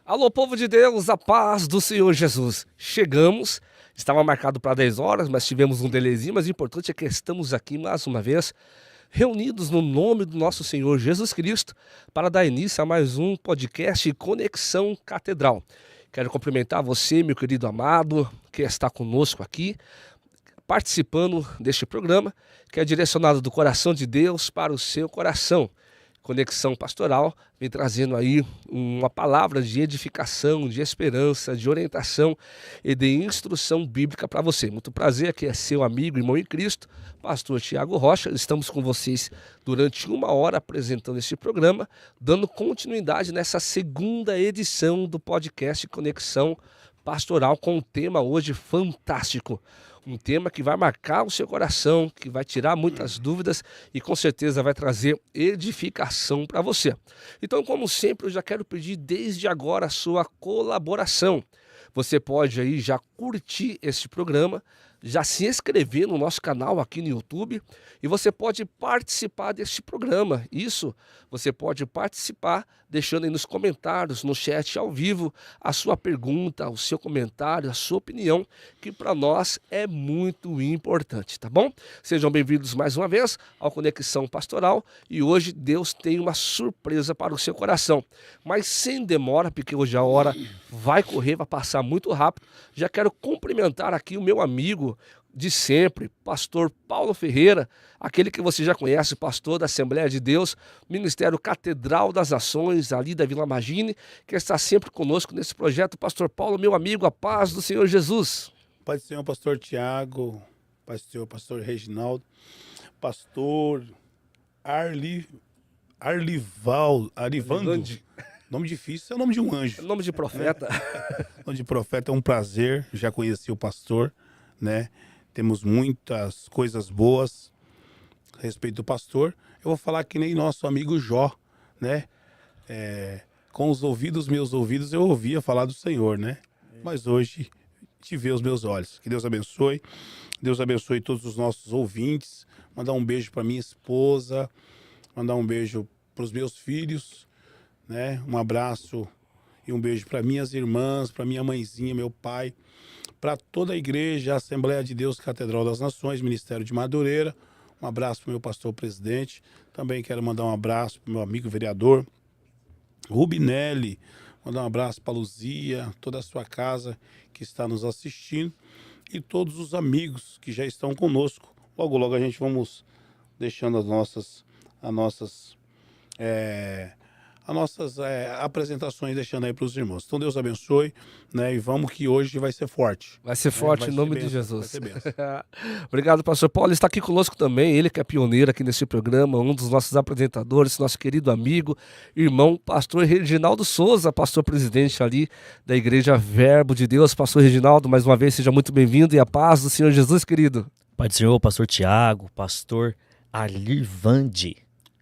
Alô, povo de Deus, a paz do Senhor Jesus. Chegamos, estava marcado para 10 horas, mas tivemos um delayzinho, mas o importante é que estamos aqui mais uma vez, reunidos no nome do nosso Senhor Jesus Cristo, para dar início a mais um podcast Conexão Catedral. Quero cumprimentar você, meu querido amado, que está conosco aqui, participando deste programa, que é direcionado do coração de Deus para o seu coração. Conexão Pastoral vem trazendo aí uma palavra de edificação, de esperança, de orientação e de instrução bíblica para você. Muito prazer, aqui é seu amigo, irmão em Cristo, pastor Tiago Rocha. Estamos com vocês durante 1 hora apresentando este programa, dando continuidade nessa segunda edição do podcast Conexão Pastoral, com um tema hoje fantástico. Um tema que vai marcar o seu coração, que vai tirar muitas dúvidas e com certeza vai trazer edificação para você. Então, como sempre, eu já quero pedir desde agora a sua colaboração. Você pode aí já curtir este programa, já se inscrever no nosso canal aqui no YouTube e você pode participar deste programa. Isso, você pode participar deixando aí nos comentários, no chat ao vivo, a sua pergunta, o seu comentário, a sua opinião, que para nós é muito importante, tá bom? Sejam bem-vindos mais uma vez ao Conexão Pastoral e hoje Deus tem uma surpresa para o seu coração. Mas sem demora, porque hoje a hora vai correr, vai passar muito rápido. Já quero cumprimentar aqui o meu amigo de sempre, pastor Paulo Ferreira, aquele que você já conhece, pastor da Assembleia de Deus, Ministério Catedral das Nações, ali da Vila Magine, que está sempre conosco nesse projeto. Pastor Paulo, meu amigo, a paz do Senhor Jesus. Pai do Senhor, pastor Tiago, Pai do Senhor, pastor Reginaldo, pastor Arivando. Nome difícil, é o nome de um anjo. É nome de profeta. Nome de profeta, é um prazer, já conheci o pastor, né? Temos muitas coisas boas a respeito do pastor. Eu vou falar que nem nosso amigo Jó, né? Com os ouvidos, meus ouvidos, eu ouvia falar do Senhor, né? Mas hoje te vê os meus olhos. Que Deus abençoe. Deus abençoe todos os nossos ouvintes. Mandar um beijo para minha esposa. Mandar um beijo para os meus filhos, né? Um abraço e um beijo para minhas irmãs, para minha mãezinha, meu pai, para toda a igreja, a Assembleia de Deus Catedral das Nações, Ministério de Madureira. Um abraço para o meu pastor presidente. Também quero mandar um abraço para o meu amigo vereador Rubinelli. Mandar um abraço para a Luzia, toda a sua casa que está nos assistindo e todos os amigos que já estão conosco. Logo, logo a gente vamos deixando as nossas apresentações, deixando aí para os irmãos. Então Deus abençoe, né? E vamos que hoje vai ser forte. Vai ser forte, em nome de Jesus. Vai ser benção. Obrigado, pastor Paulo. Está aqui conosco também, ele que é pioneiro aqui nesse programa, um dos nossos apresentadores, nosso querido amigo, irmão, pastor Reginaldo Souza, pastor presidente ali da Igreja Verbo de Deus. Pastor Reginaldo, mais uma vez, seja muito bem-vindo e a paz do Senhor Jesus, querido. Pai do Senhor, pastor Tiago, pastor Arlivande,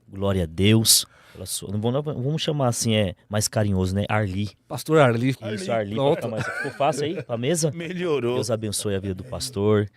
glória a Deus. Vamos chamar assim, mais carinhoso, né? Arli. Pastor Arli. Isso, Arli. Ficou fácil aí pra mesa? Melhorou. Deus abençoe a vida do pastor,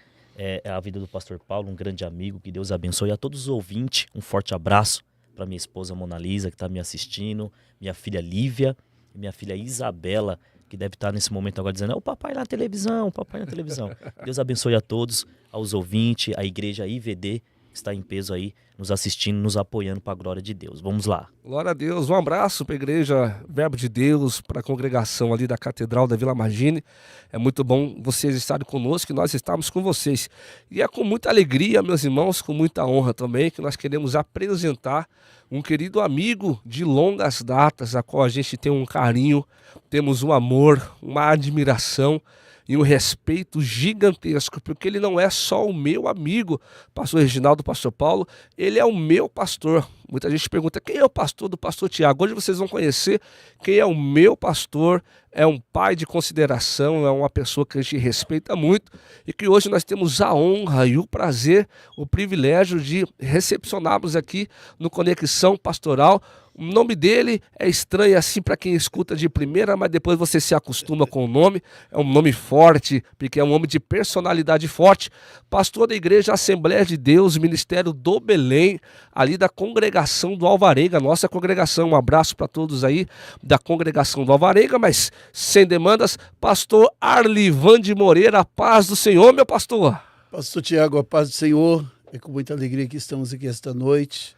a vida do pastor Paulo, um grande amigo. Que Deus abençoe a todos os ouvintes. Um forte abraço para minha esposa Mona Lisa, que está me assistindo, minha filha Lívia e minha filha Isabela, que deve estar nesse momento agora dizendo: o papai na televisão, o papai na televisão. Deus abençoe a todos, aos ouvintes, a igreja IVD, que está em peso aí, nos assistindo, nos apoiando para a glória de Deus. Vamos lá. Glória a Deus. Um abraço para a igreja Verbo de Deus, para a congregação ali da Catedral da Vila Magine. É muito bom vocês estarem conosco e nós estamos com vocês. E é com muita alegria, meus irmãos, com muita honra também, que nós queremos apresentar um querido amigo de longas datas, a qual a gente tem um carinho, temos um amor, uma admiração e um respeito gigantesco, porque ele não é só o meu amigo, pastor Reginaldo, pastor Paulo, ele é o meu pastor. Muita gente pergunta: quem é o pastor do pastor Tiago? Hoje vocês vão conhecer quem é o meu pastor. É um pai de consideração, é uma pessoa que a gente respeita muito e que hoje nós temos a honra e o prazer, o privilégio de recepcionarmos aqui no Conexão Pastoral O nome dele é estranho assim para quem escuta de primeira, mas depois você se acostuma com o nome. É um nome forte, porque é um homem de personalidade forte. Pastor da Igreja Assembleia de Deus, Ministério do Belém, ali da congregação do Alvarenga, nossa congregação. Um abraço para todos aí da congregação do Alvarenga, mas sem demandas. Pastor Arlivande Moreira, paz do Senhor, meu pastor. Pastor Tiago, a paz do Senhor. É com muita alegria que estamos aqui esta noite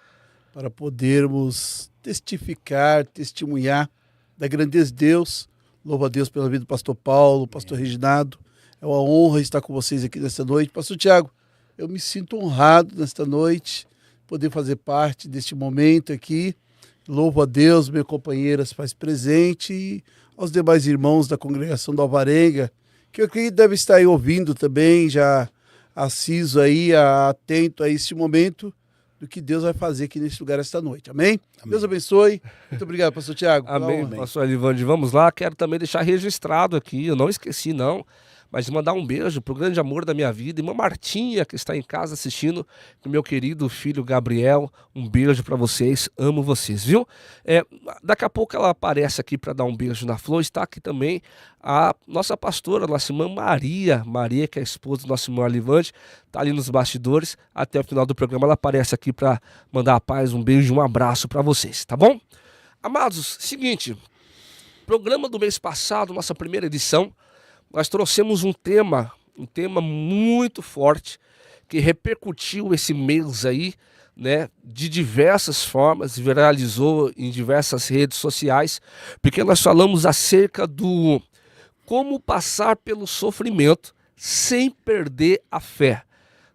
para podermos testificar, testemunhar da grandeza de Deus. Louvo a Deus pela vida do pastor Paulo, pastor Reginaldo. É uma honra estar com vocês aqui nesta noite. Pastor Tiago, eu me sinto honrado nesta noite, poder fazer parte deste momento aqui. Louvo a Deus, minha companheira se faz presente e aos demais irmãos da congregação do Alvarenga, que eu acredito deve estar aí ouvindo também, já assiso aí, atento a este momento do que Deus vai fazer aqui nesse lugar esta noite. Amém? Amém. Deus abençoe. Muito obrigado, pastor Tiago. Amém, pastor Arlivande. Vamos lá, quero também deixar registrado aqui, eu não esqueci não, mas mandar um beijo pro grande amor da minha vida, irmã Martinha, que está em casa assistindo, com meu querido filho Gabriel. Um beijo para vocês, amo vocês, viu? Daqui a pouco ela aparece aqui para dar um beijo na flor. Está aqui também a nossa pastora, nossa irmã Maria, que é a esposa do nosso irmão Arlivande, está ali nos bastidores. Até o final do programa ela aparece aqui para mandar a paz, um beijo e um abraço para vocês, tá bom? Amados, seguinte, programa do mês passado, nossa primeira edição, nós trouxemos um tema muito forte, que repercutiu esse mês aí, né, de diversas formas, viralizou em diversas redes sociais, porque nós falamos acerca do como passar pelo sofrimento sem perder a fé,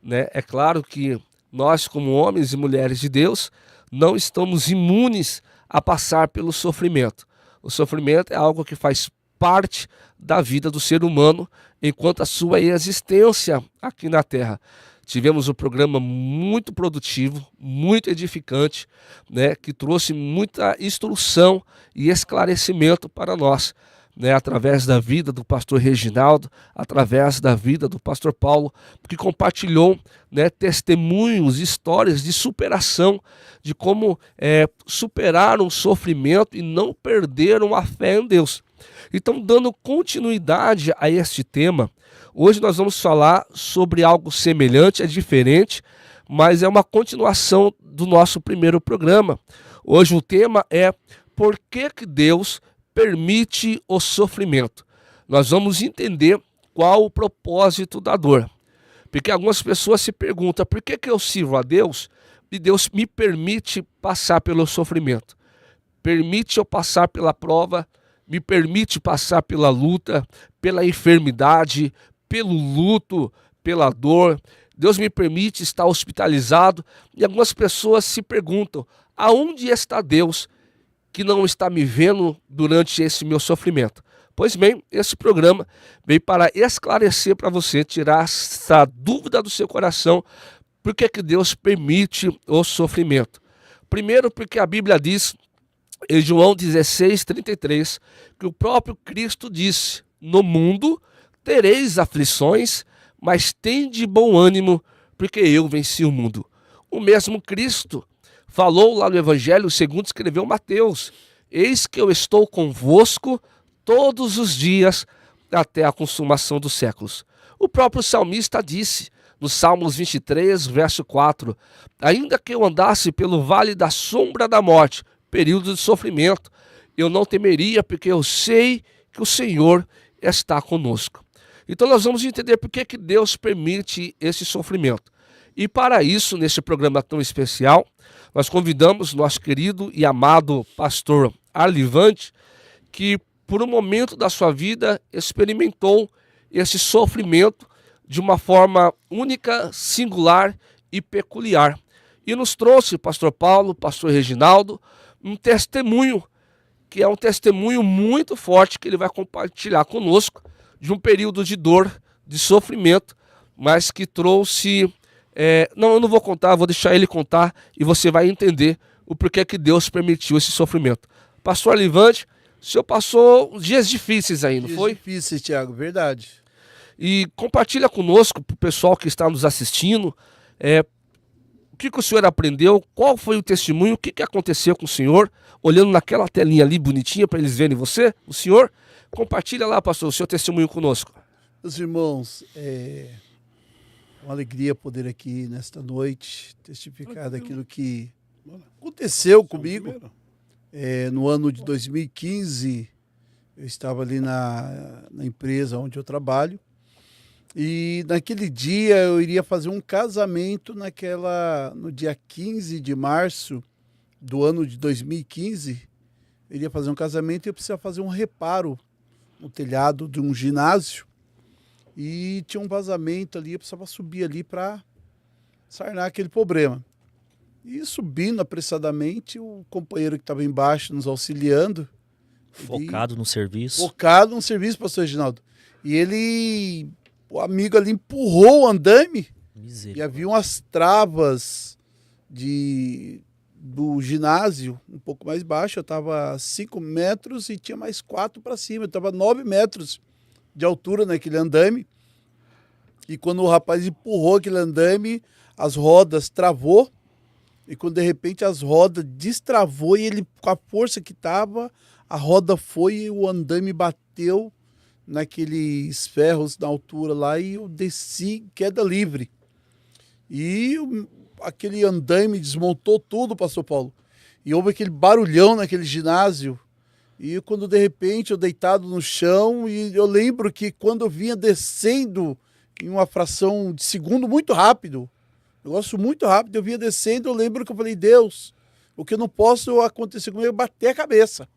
né? É claro que nós, como homens e mulheres de Deus, não estamos imunes a passar pelo sofrimento. O sofrimento é algo que faz parte da vida do ser humano enquanto a sua existência aqui na Terra. Tivemos um programa muito produtivo, muito edificante, né, que trouxe muita instrução e esclarecimento para nós, né, através da vida do pastor Reginaldo, através da vida do pastor Paulo, que compartilhou, né, testemunhos, histórias de superação, de como superaram o sofrimento e não perderam a fé em Deus. Então, dando continuidade a este tema, hoje nós vamos falar sobre algo semelhante, é diferente, mas é uma continuação do nosso primeiro programa. Hoje o tema é por que Deus permite o sofrimento. Nós vamos entender qual o propósito da dor. Porque algumas pessoas se perguntam, por que eu sirvo a Deus e Deus me permite passar pelo sofrimento? Permite eu passar pela prova, me permite passar pela luta, pela enfermidade, pelo luto, pela dor. Deus me permite estar hospitalizado. E algumas pessoas se perguntam, aonde está Deus que não está me vendo durante esse meu sofrimento? Pois bem, esse programa veio para esclarecer para você, tirar essa dúvida do seu coração, por que Deus permite o sofrimento. Primeiro, porque a Bíblia diz, em João 16:33, que o próprio Cristo disse, no mundo tereis aflições, mas tende bom ânimo, porque eu venci o mundo. O mesmo Cristo falou lá no Evangelho segundo escreveu Mateus, eis que eu estou convosco todos os dias até a consumação dos séculos. O próprio salmista disse, no Salmos 23, verso 4, ainda que eu andasse pelo vale da sombra da morte, período de sofrimento, eu não temeria, porque eu sei que o Senhor está conosco. Então nós vamos entender por que Deus permite esse sofrimento. E para isso, nesse programa tão especial, nós convidamos nosso querido e amado pastor Arlivande, que por um momento da sua vida experimentou esse sofrimento de uma forma única, singular e peculiar. E nos trouxe, pastor Paulo, pastor Reginaldo, um testemunho, que é um testemunho muito forte que ele vai compartilhar conosco, de um período de dor, de sofrimento, mas que trouxe... eu não vou contar, vou deixar ele contar e você vai entender o porquê que Deus permitiu esse sofrimento. Pastor Arlivande, o senhor passou dias difíceis aí, não foi? Dias difíceis, Tiago, verdade. E compartilha conosco, para o pessoal que está nos assistindo, que o senhor aprendeu? Qual foi o testemunho? O que aconteceu com o senhor? Olhando naquela telinha ali bonitinha para eles verem você, o senhor. Compartilha lá, pastor, o seu testemunho conosco. Meus irmãos, é uma alegria poder aqui nesta noite testificar daquilo que aconteceu comigo. No ano de 2015, eu estava ali na empresa onde eu trabalho. E naquele dia eu iria fazer um casamento no dia 15 de março do ano de 2015. Eu iria fazer um casamento e eu precisava fazer um reparo no telhado de um ginásio. E tinha um vazamento ali, eu precisava subir ali para sarnar aquele problema. E subindo apressadamente, o companheiro que estava embaixo nos auxiliando. Focado no serviço. Focado no serviço, pastor Reginaldo. E o amigo ali empurrou o andaime e havia umas travas do ginásio um pouco mais baixo. Eu estava 5 metros e tinha mais 4 para cima. Eu estava 9 metros de altura naquele andaime. E quando o rapaz empurrou aquele andaime, as rodas travou. E quando de repente as rodas destravou e ele, com a força que estava, a roda foi e o andaime bateu naqueles ferros na altura lá e eu desci queda livre. E aquele andaime desmontou tudo, pastor Paulo. E houve aquele barulhão naquele ginásio. E quando de repente eu deitado no chão, e eu lembro que quando eu vinha descendo em uma fração de segundo muito rápido, negócio muito rápido, eu vinha descendo, eu lembro que eu falei, Deus, o que não posso acontecer comigo é bater a cabeça.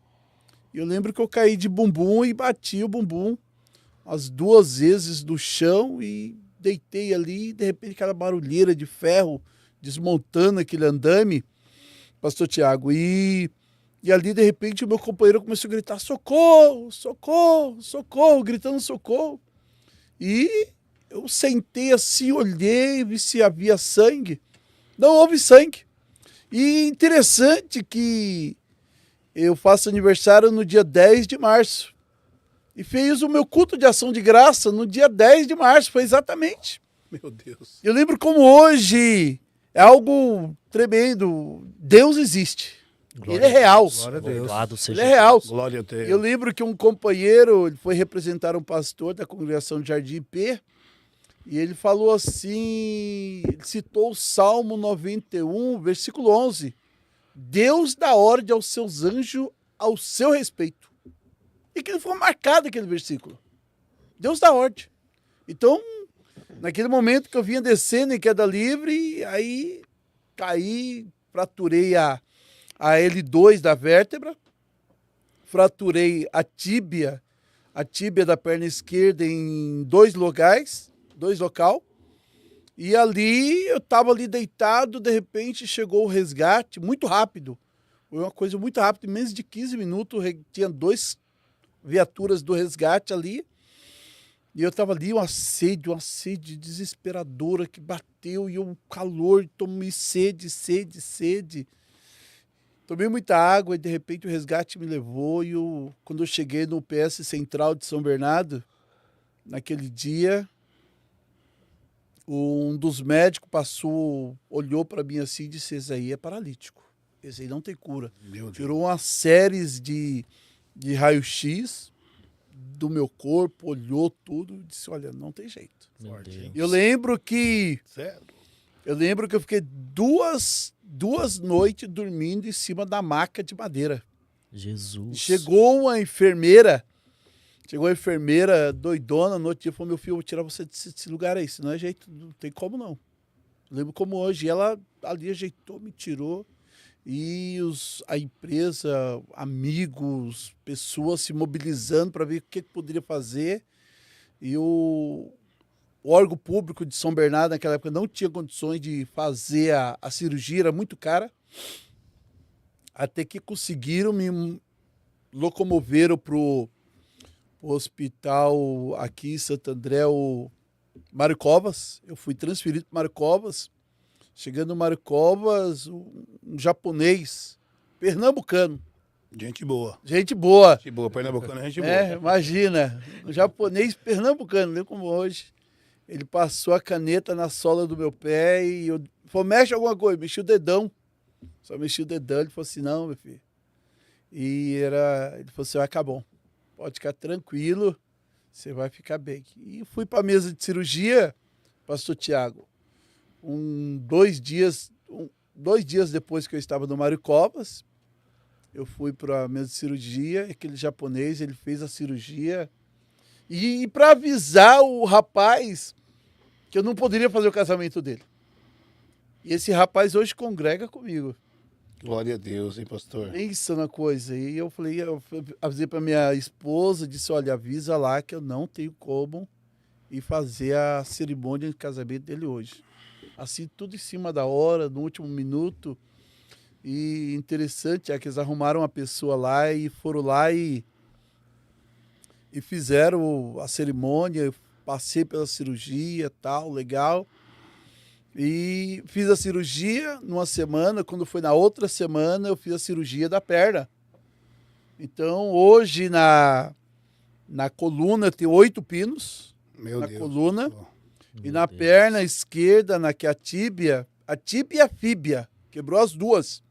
E eu lembro que eu caí de bumbum e bati o bumbum as 2 vezes no chão e deitei ali, e de repente aquela barulheira de ferro desmontando aquele andame, pastor Tiago, e ali de repente o meu companheiro começou a gritar, socorro, socorro, socorro, gritando socorro. E eu sentei assim, olhei, vi se havia sangue. Não houve sangue. E interessante que eu faço aniversário no dia 10 de março. E fiz o meu culto de ação de graça no dia 10 de março, foi exatamente. Meu Deus. Eu lembro como hoje é algo tremendo. Deus existe. Ele é real. Glória a Deus. Louvado seja Ele é real. Glória a Deus. Eu lembro que um companheiro ele foi representar um pastor da congregação de Jardim P. E ele falou assim, ele citou o Salmo 91, versículo 11. Deus dá ordem aos seus anjos ao seu respeito. E que ficou marcado aquele versículo. Deus dá ordem. Então, naquele momento que eu vinha descendo em queda livre, aí caí, fraturei a L2 da vértebra, fraturei a tíbia da perna esquerda em 2 local. E ali, eu estava ali deitado, de repente chegou o resgate, muito rápido. Foi uma coisa muito rápida, em menos de 15 minutos, tinha 2 viaturas do resgate ali. E eu estava ali, uma sede desesperadora que bateu, e o calor, tomei sede. Tomei muita água e de repente o resgate me levou e quando eu cheguei no UPS Central de São Bernardo, naquele dia, um dos médicos olhou para mim assim e disse, esse aí é paralítico, esse aí não tem cura. Tirou uma série de raio-x do meu corpo, olhou tudo e disse, olha, não tem jeito. Eu lembro que eu fiquei duas noites dormindo em cima da maca de madeira. Jesus. Chegou a enfermeira doidona, no outro dia falou, meu filho, eu vou tirar você desse lugar aí, senão é jeito, não tem como não. Eu lembro como hoje, ela ali ajeitou, me tirou, e a empresa, amigos, pessoas se mobilizando para ver o que poderia fazer, e o órgão público de São Bernardo naquela época não tinha condições de fazer a cirurgia, era muito cara, até que conseguiram me locomoveram para o hospital aqui em Santo André, o Mário Covas. Eu fui transferido para Mário Covas. Chegando no Mário Covas, um japonês, pernambucano. Gente boa. Gente boa. Gente boa, pernambucano é gente boa. Imagina, um japonês pernambucano, nem como hoje. Ele passou a caneta na sola do meu pé e falou, mexe alguma coisa, mexi o dedão. Só mexi o dedão, ele falou assim, não, meu filho. Ele falou assim, vai ficar bom. Pode ficar tranquilo, você vai ficar bem. E fui para a mesa de cirurgia, pastor Tiago, 2 dias depois que eu estava no Mário Covas, eu fui para a mesa de cirurgia, aquele japonês, ele fez a cirurgia. E para avisar o rapaz que eu não poderia fazer o casamento dele. E esse rapaz hoje congrega comigo. Glória a Deus, hein, pastor? Pensa na coisa. E eu avisei para minha esposa, disse, olha, avisa lá que eu não tenho como ir fazer a cerimônia de casamento dele hoje. Assim, tudo em cima da hora, no último minuto. E interessante é que eles arrumaram uma pessoa lá e foram lá e fizeram a cerimônia. Eu passei pela cirurgia, tal, legal. E fiz a cirurgia numa semana. Quando foi na outra semana, eu fiz a cirurgia da perna. Então, hoje na coluna tem 8 pinos. Meu na Deus. coluna. E Meu na Deus. perna esquerda, que é a tíbia e a fíbia. Quebrou as duas.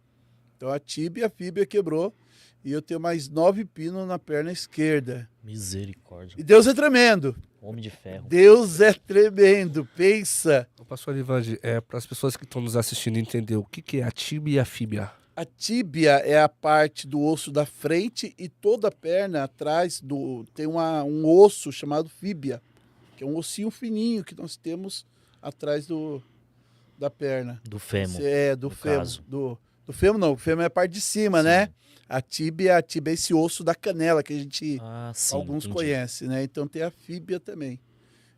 Então, a tíbia e a fíbia quebrou. E eu tenho mais 9 pinos na perna esquerda. Misericórdia. E Deus é tremendo. Homem de ferro. Deus é tremendo. Pensa. Ô, pastor Livande, para as pessoas que estão nos assistindo entender, o que é a tíbia e a fíbia? A tíbia é a parte do osso da frente e toda a perna atrás tem um osso chamado fíbia, que é um ossinho fininho que nós temos atrás da perna. Do fêmur. Do no fêmur. caso. Do fêmur não, o fêmur é a parte de cima, Sim. né? A tíbia é esse osso da canela que a gente, Ah, sim. alguns entendi. conhecem, né? Então tem a fíbia também.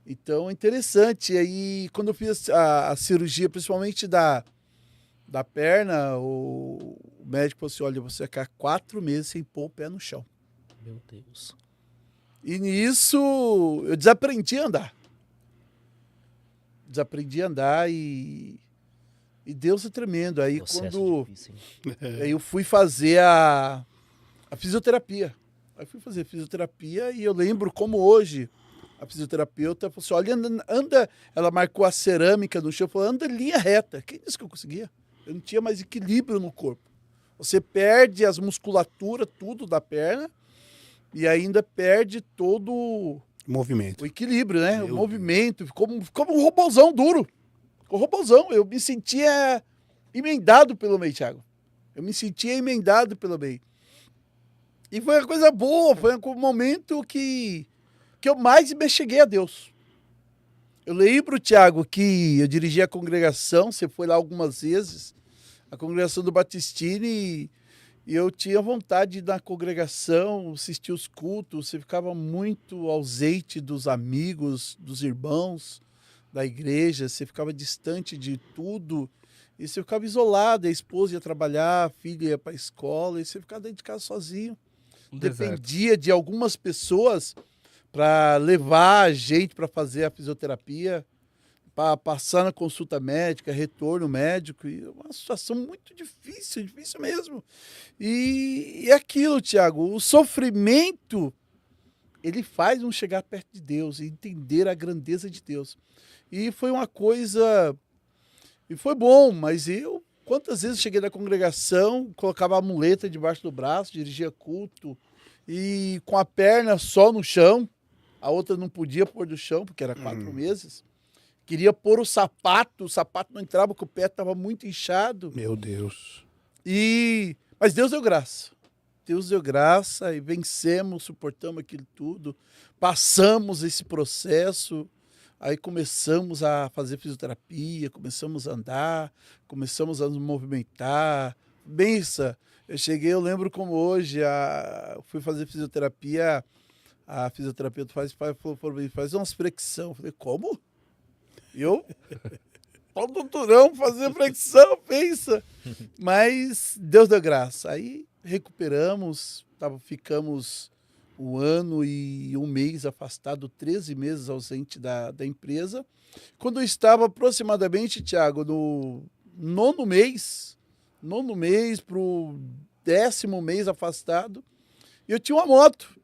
Então é interessante. E aí, quando eu fiz a cirurgia, principalmente da perna, o médico falou assim, olha, você vai ficar 4 meses sem pôr o pé no chão. Meu Deus. E nisso eu desaprendi a andar. E Deus é tremendo. Aí Processo difícil, hein? aí eu fui fazer a fisioterapia. Aí fui fazer fisioterapia e eu lembro como hoje a fisioterapeuta falou assim, olha, anda, ela marcou a cerâmica no chão, falou, anda em linha reta. Quem disse que eu conseguia? Eu não tinha mais equilíbrio no corpo. Você perde as musculaturas, tudo da perna, e ainda perde todo Movimento. o equilíbrio, né? Meu O movimento. Ficou um robozão duro. Ficou robozão. Eu me sentia emendado pelo meio, Thiago. Eu me sentia emendado pelo meio. E foi uma coisa boa, foi um momento que eu mais me cheguei a Deus. Eu lembro, Thiago, que eu dirigi a congregação, você foi lá algumas vezes, a congregação do Batistini, e eu tinha vontade de ir na congregação, assistir os cultos, você ficava muito ausente dos amigos, dos irmãos da igreja, você ficava distante de tudo, e você ficava isolado, a esposa ia trabalhar, a filha ia para a escola, e você ficava dentro de casa sozinho. Um deserto. Dependia de algumas pessoas para levar a gente para fazer a fisioterapia, para passar na consulta médica, retorno médico, e uma situação muito difícil, difícil mesmo. E é aquilo, Tiago, o sofrimento, ele faz um chegar perto de Deus e entender a grandeza de Deus. E foi uma coisa, e foi bom, mas quantas vezes cheguei na congregação, colocava a muleta debaixo do braço, dirigia culto, e com a perna só no chão, a outra não podia pôr do chão, porque era 4 meses. Queria pôr o sapato não entrava, porque o pé estava muito inchado. Meu Deus. Mas Deus deu graça. Deus deu graça e vencemos, suportamos aquilo tudo, passamos esse processo, aí começamos a fazer fisioterapia, começamos a andar, começamos a nos movimentar. Bença, eu lembro como hoje, fui fazer fisioterapia, a fisioterapeuta faz umas flexão. Eu falei, como? Eu? Ó, doutorão, fazer flexão, pensa. Mas Deus deu graça. Aí recuperamos, ficamos 1 ano e 1 mês afastado, 13 meses ausente da empresa. Quando eu estava aproximadamente, Thiago, no 9º mês para o 10º mês afastado, eu tinha uma moto.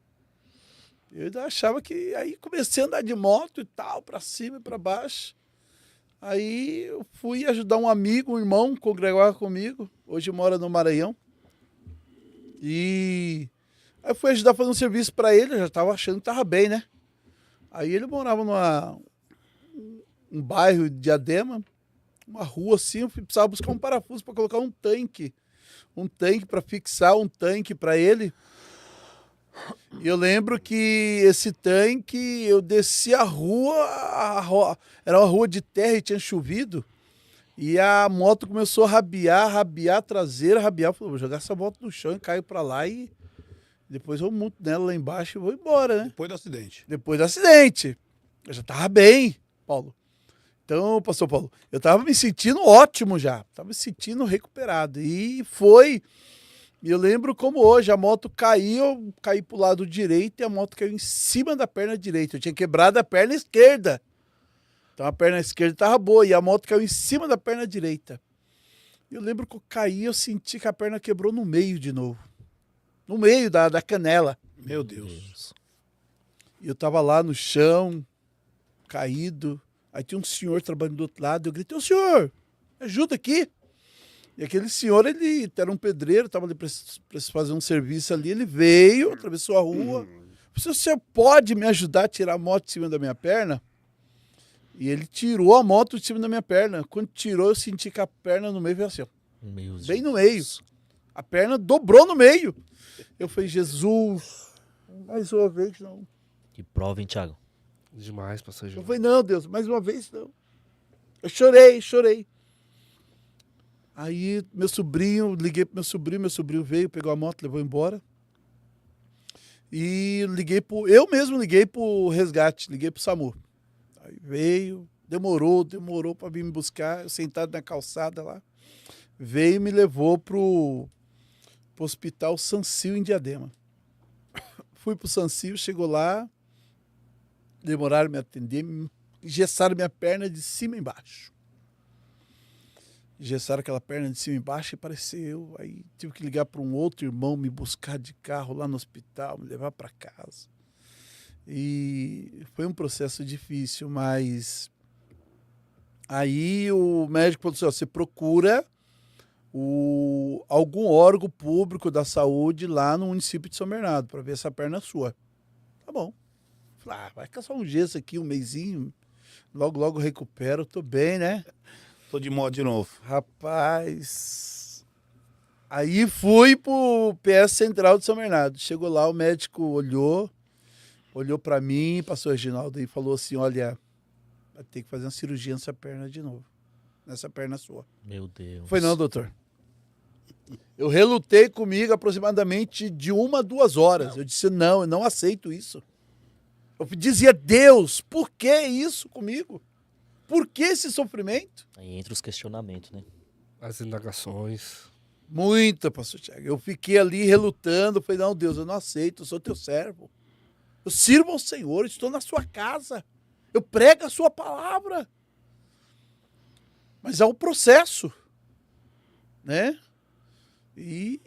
Eu ainda achava que... Aí comecei a andar de moto e tal, para cima e para baixo. Aí eu fui ajudar um amigo, um irmão, congregava comigo. Hoje mora no Maranhão. E aí eu fui ajudar a fazer um serviço para ele, eu já estava achando que estava bem, né? Aí ele morava um bairro de Diadema, uma rua assim, eu precisava buscar um parafuso para colocar um tanque para fixar um tanque para ele. E eu lembro que esse tanque, eu desci a rua, era uma rua de terra e tinha chovido, e a moto começou a rabiar a traseira, eu falei, vou jogar essa moto no chão e caio para lá e depois eu monto nela lá embaixo e vou embora, né? Depois do acidente. Depois do acidente. Eu já tava bem, Paulo. Então, pastor Paulo, eu tava me sentindo ótimo já, tava me sentindo recuperado. E foi... E eu lembro como hoje, a moto caiu, eu caí pro lado direito e a moto caiu em cima da perna direita. Eu tinha quebrado a perna esquerda. Então a perna esquerda estava boa e a moto caiu em cima da perna direita. E eu lembro que eu caí, eu senti que a perna quebrou no meio de novo. No meio da canela. Meu Deus. E eu tava lá no chão, caído. Aí tinha um senhor trabalhando do outro lado. Eu gritei, ô senhor, me ajuda aqui. E aquele senhor, ele era um pedreiro, estava ali para fazer um serviço ali. Ele veio, atravessou a rua. Se o senhor pode me ajudar a tirar a moto de cima da minha perna? E ele tirou a moto de cima da minha perna. Quando tirou, eu senti que a perna no meio veio assim, ó, bem no meio. A perna dobrou no meio. Eu falei, Jesus, mais uma vez não. Que prova, hein, Thiago? Demais, pastor Eu João. falei, não, Deus, mais uma vez não. Eu chorei. Aí liguei pro meu sobrinho veio, pegou a moto, levou embora. E eu mesmo liguei pro resgate, liguei pro SAMU. Aí veio, demorou para vir me buscar, eu sentado na calçada lá. Veio e me levou pro hospital Sancio em Diadema. Fui pro Sancio, chegou lá, demoraram me atender, engessaram minha perna de cima e embaixo. Engessaram aquela perna de cima e embaixo e pareceu. Aí tive que ligar para um outro irmão me buscar de carro lá no hospital, me levar para casa. E foi um processo difícil, mas aí o médico falou assim, ó, você procura algum órgão público da saúde lá no município de São Bernardo para ver essa perna é sua. Tá bom. Falei, vai ficar só um gesso aqui, um mesinho, logo recupero, tô bem, né? Tô de moto de novo. Rapaz, aí fui pro PS Central de São Bernardo. Chegou lá, o médico olhou para mim, pastor Reginaldo, e falou assim, olha, vai ter que fazer uma cirurgia nessa perna de novo, nessa perna sua. Meu Deus. Foi não, doutor. Eu relutei comigo aproximadamente de 1 a 2 horas. Eu disse, não, eu não aceito isso. Eu dizia, Deus, por que isso comigo? Por que esse sofrimento? Aí entra os questionamentos, né? As indagações. Muita, pastor Thiago. Eu fiquei ali relutando. Falei, não, Deus, eu não aceito, eu sou teu servo. Eu sirvo ao Senhor, estou na sua casa. Eu prego a sua palavra. Mas há um processo, né? E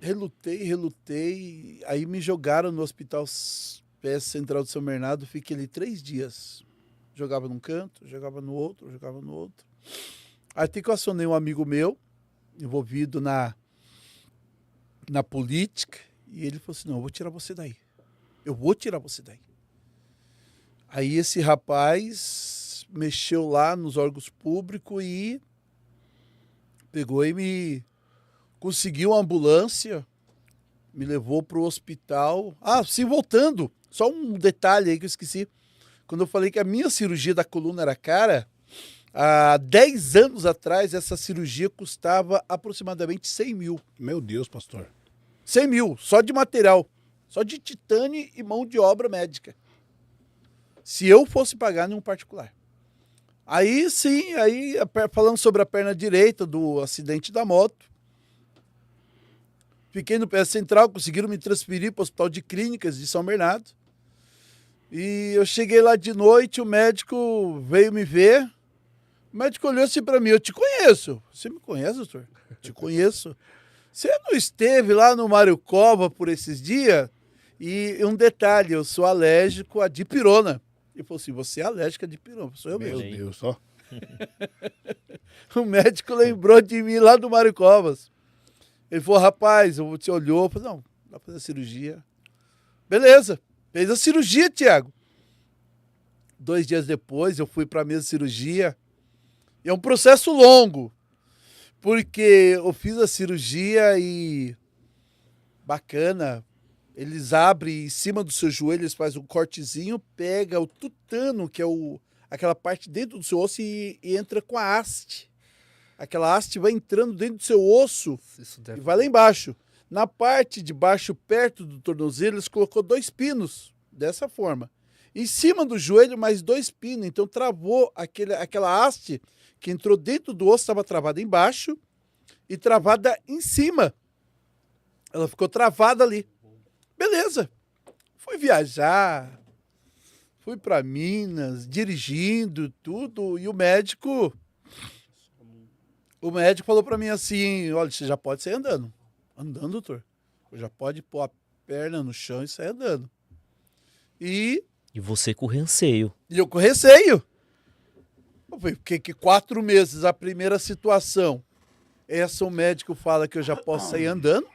relutei. Aí me jogaram no hospital PS Central de São Bernardo. Fiquei ali 3 dias. Jogava num canto, jogava no outro. Até que eu acionei um amigo meu, envolvido na política, e ele falou assim, não, eu vou tirar você daí. Aí esse rapaz mexeu lá nos órgãos públicos e pegou e me conseguiu uma ambulância, me levou para o hospital. Sim, voltando, só um detalhe aí que eu esqueci. Quando eu falei que a minha cirurgia da coluna era cara, há 10 anos atrás, essa cirurgia custava aproximadamente 100 mil. Meu Deus, pastor. 100 mil, só de material. Só de titânio e mão de obra médica. Se eu fosse pagar em um particular. Aí sim, falando sobre a perna direita do acidente da moto, fiquei no PS Central, conseguiram me transferir para o Hospital de Clínicas de São Bernardo. E eu cheguei lá de noite, o médico veio me ver. O médico olhou assim para mim, eu te conheço. Você me conhece, doutor? Te conheço. Você não esteve lá no Mário Cova por esses dias? E um detalhe, eu sou alérgico a dipirona. Ele falou assim, você é alérgica a dipirona? Sou eu mesmo. Meu Deus, ó. O médico lembrou de mim lá do Mário Covas. Ele falou, rapaz, você olhou, falou, não, dá pra fazer a cirurgia. Beleza, fez a cirurgia, Tiago. 2 dias depois, eu fui pra mesa de cirurgia. E é um processo longo, porque eu fiz a cirurgia e... Bacana, eles abrem em cima do seu joelho, eles fazem um cortezinho, pega o tutano, que é aquela parte dentro do seu osso e entra com a haste. Aquela haste vai entrando dentro do seu osso Isso e deve... vai lá embaixo. Na parte de baixo, perto do tornozelo, eles colocou 2 pinos, dessa forma. Em cima do joelho, mais 2 pinos. Então travou aquela haste que entrou dentro do osso, estava travada embaixo e travada em cima. Ela ficou travada ali. Beleza. Fui viajar, fui para Minas, dirigindo, tudo. E o médico falou para mim assim, olha, você já pode sair andando. Andando, doutor. Já pode pôr a perna no chão e sair andando. E você com receio. eu com receio. Eu falei, porque que 4 meses, a primeira situação, o médico fala que eu já posso sair andando.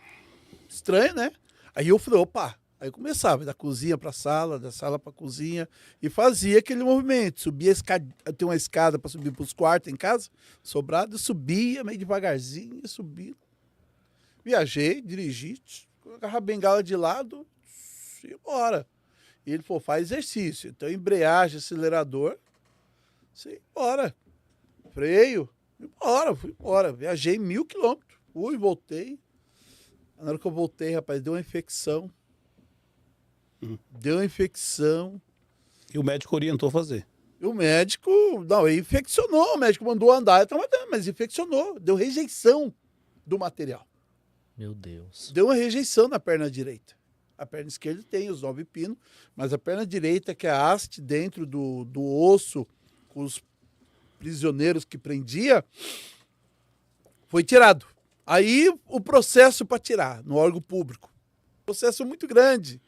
Estranho, né? Aí eu falei, opa. Aí eu começava, da cozinha para a sala, da sala para a cozinha, e fazia aquele movimento. Subia a escada, tem uma escada para subir para os quartos em casa, sobrado, eu subia meio devagarzinho, subia. Viajei, dirigi, agarrava a bengala de lado, e embora. E ele falou, faz exercício. Então, embreagem, acelerador, você embora. Freio, fui embora. Viajei 1.000 quilômetros, fui, voltei. Na hora que eu voltei, rapaz, deu uma infecção. Deu uma infecção. E o médico orientou a fazer. E o médico, não, ele infeccionou. O médico mandou andar, mas infeccionou. Deu rejeição do material. Meu Deus. Deu uma rejeição na perna direita. A perna esquerda tem os 9 pinos, mas a perna direita, que é a haste dentro do osso, com os prisioneiros que prendia, foi tirado. Aí o processo para tirar no órgão público. Processo muito grande.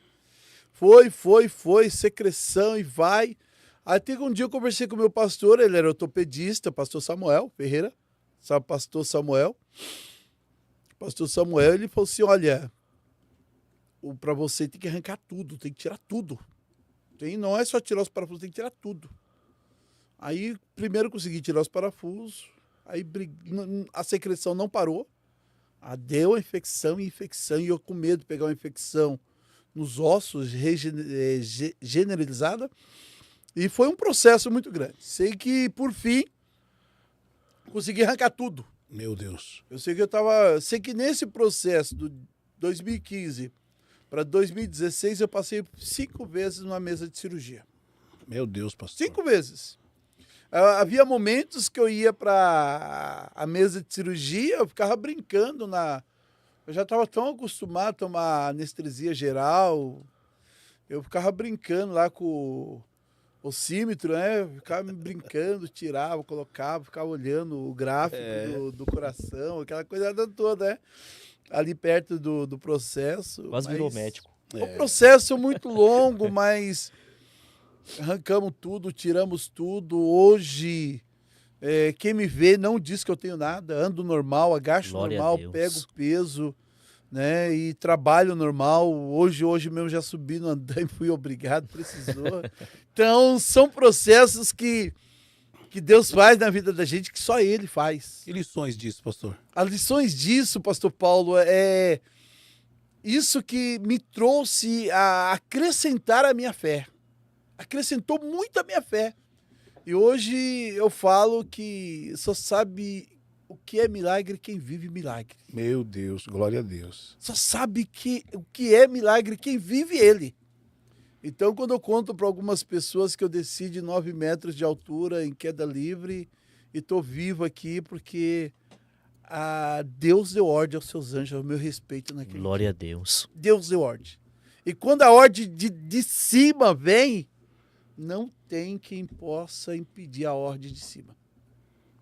Foi, secreção e vai. Até que um dia eu conversei com o meu pastor, ele era ortopedista, pastor Samuel Ferreira, sabe, pastor Samuel. Pastor Samuel, ele falou assim, olha, para você tem que arrancar tudo, tem que tirar tudo. Não é só tirar os parafusos, tem que tirar tudo. Aí, primeiro eu consegui tirar os parafusos, aí a secreção não parou. Deu a infecção, e eu com medo de pegar uma infecção nos ossos generalizada. E foi um processo muito grande. Sei que, por fim, consegui arrancar tudo. Meu Deus. Eu sei que sei que nesse processo do 2015 para 2016 eu passei 5 vezes numa mesa de cirurgia. Meu Deus, pastor. 5 vezes. Havia momentos que eu ia para a mesa de cirurgia, eu ficava brincando eu já estava tão acostumado a tomar anestesia geral, eu ficava brincando lá com o oxímetro, né? Ficava brincando, tirava, colocava, ficava olhando o gráfico do coração, aquela coisa toda, né? Ali perto do processo. Quase virou médico. Um processo muito longo, mas arrancamos tudo, tiramos tudo. Hoje, quem me vê não diz que eu tenho nada, ando normal, agacho Glória normal, a Deus. pego peso, né? E trabalho normal. Hoje mesmo já subi no andaime, fui obrigado, precisou. Então, são processos que Deus faz na vida da gente, que só Ele faz. Que lições disso, pastor? As lições disso, pastor Paulo, é isso que me trouxe a acrescentar a minha fé. Acrescentou muito a minha fé. E hoje eu falo que só sabe o que é milagre quem vive milagre. Meu Deus, glória a Deus. Só sabe o que é milagre quem vive ele. Então, quando eu conto para algumas pessoas que eu desci de 9 metros de altura em queda livre e estou vivo aqui porque Deus deu ordem aos seus anjos, ao meu respeito naquele Glória a dia. Deus. Deus deu ordem. E quando a ordem de cima vem, não tem quem possa impedir a ordem de cima.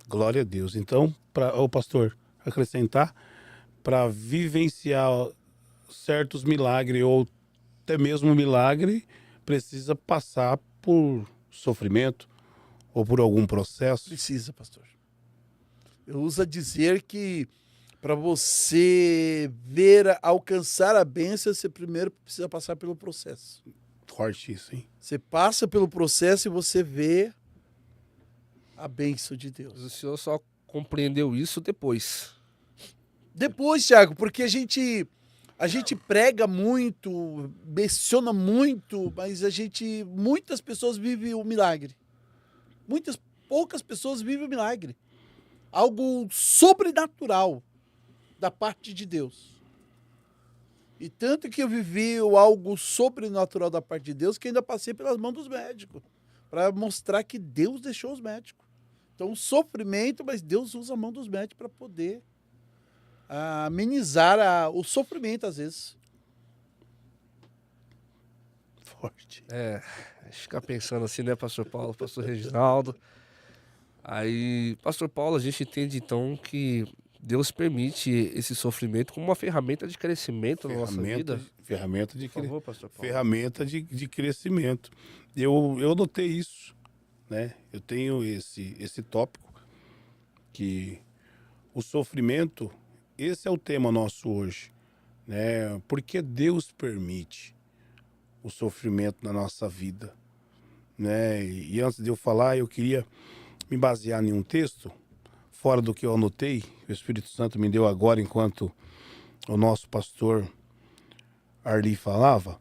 Glória a Deus. Então, o pastor, acrescentar, para vivenciar certos milagres ou até mesmo milagre, precisa passar por sofrimento, ou por algum processo? Precisa, pastor. Eu uso a dizer que para você alcançar a bênção, você primeiro precisa passar pelo processo. Forte isso, hein? Você passa pelo processo e você vê a bênção de Deus. Mas o senhor só compreendeu isso depois. Depois, Thiago, porque a gente prega muito, menciona muito, mas muitas pessoas vivem o milagre. Poucas pessoas vivem o milagre. Algo sobrenatural da parte de Deus. E tanto que eu vivi algo sobrenatural da parte de Deus que ainda passei pelas mãos dos médicos, para mostrar que Deus deixou os médicos. Então, sofrimento, mas Deus usa a mão dos médicos para poder amenizar o sofrimento, às vezes. Forte. A gente fica pensando assim, né, pastor Paulo, pastor Reginaldo. Aí, pastor Paulo, a gente entende então que Deus permite esse sofrimento como uma ferramenta de crescimento na nossa vida. Ferramenta de Por favor, pastor Paulo. ferramenta de crescimento. Eu notei isso, né? Eu tenho esse tópico que o sofrimento, esse é o tema nosso hoje, né? Porque Deus permite o sofrimento na nossa vida, né? E antes de eu falar, eu queria me basear em um texto fora do que eu anotei, o Espírito Santo me deu agora enquanto o nosso pastor Arli falava,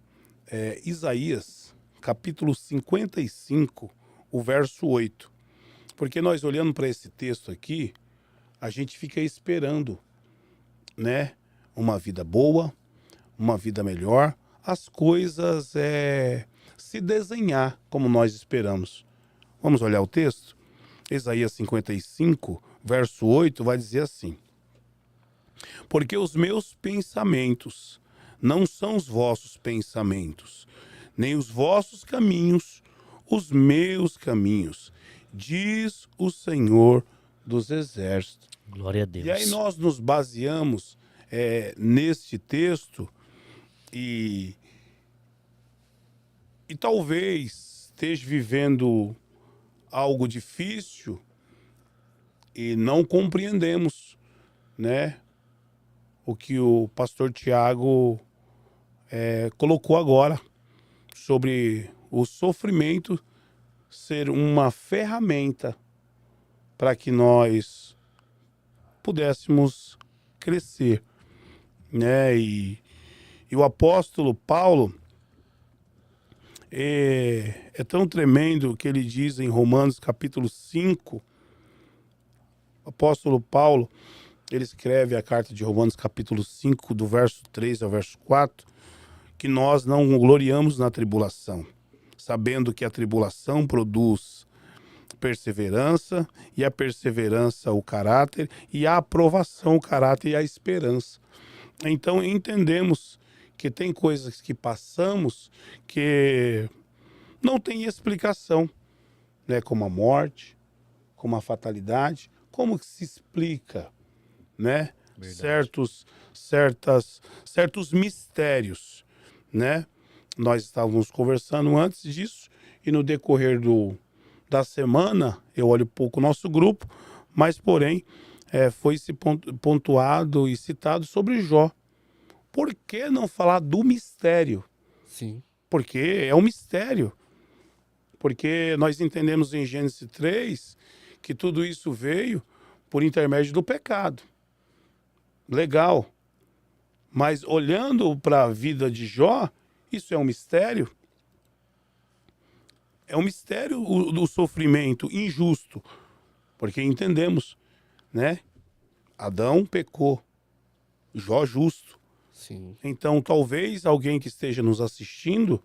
Isaías, capítulo 55, o verso 8. Porque nós olhando para esse texto aqui, a gente fica esperando, né? Uma vida boa, uma vida melhor, as coisas se desenhar como nós esperamos. Vamos olhar o texto? Isaías 55, verso 8, vai dizer assim: porque os meus pensamentos não são os vossos pensamentos, nem os vossos caminhos, os meus caminhos, diz o Senhor dos Exércitos. Glória a Deus. E aí nós nos baseamos neste texto e talvez esteja vivendo algo difícil e não compreendemos, né, o que o pastor Tiago colocou agora sobre o sofrimento ser uma ferramenta para que nós pudéssemos crescer, né? E o apóstolo Paulo é tão tremendo que ele diz em Romanos capítulo 5, o apóstolo Paulo, ele escreve a carta de Romanos capítulo 5, do verso 3 ao verso 4, que nós não gloriamos na tribulação, sabendo que a tribulação produz perseverança, e a perseverança o caráter, e a aprovação o caráter e a esperança. Então entendemos que tem coisas que passamos que não tem explicação, né? Como a morte, como a fatalidade, como que se explica, né? Certos mistérios, né? Nós estávamos conversando antes disso e no decorrer da semana eu olho pouco o nosso grupo, mas porém foi-se pontuado e citado sobre Jó. Por que não falar do mistério? Sim. Porque é um mistério. Porque nós entendemos em Gênesis 3 que tudo isso veio por intermédio do pecado. Legal. Mas olhando para a vida de Jó, isso é um mistério. É um mistério do sofrimento injusto. Porque entendemos, né? Adão pecou, Jó justo. Sim. Então, talvez alguém que esteja nos assistindo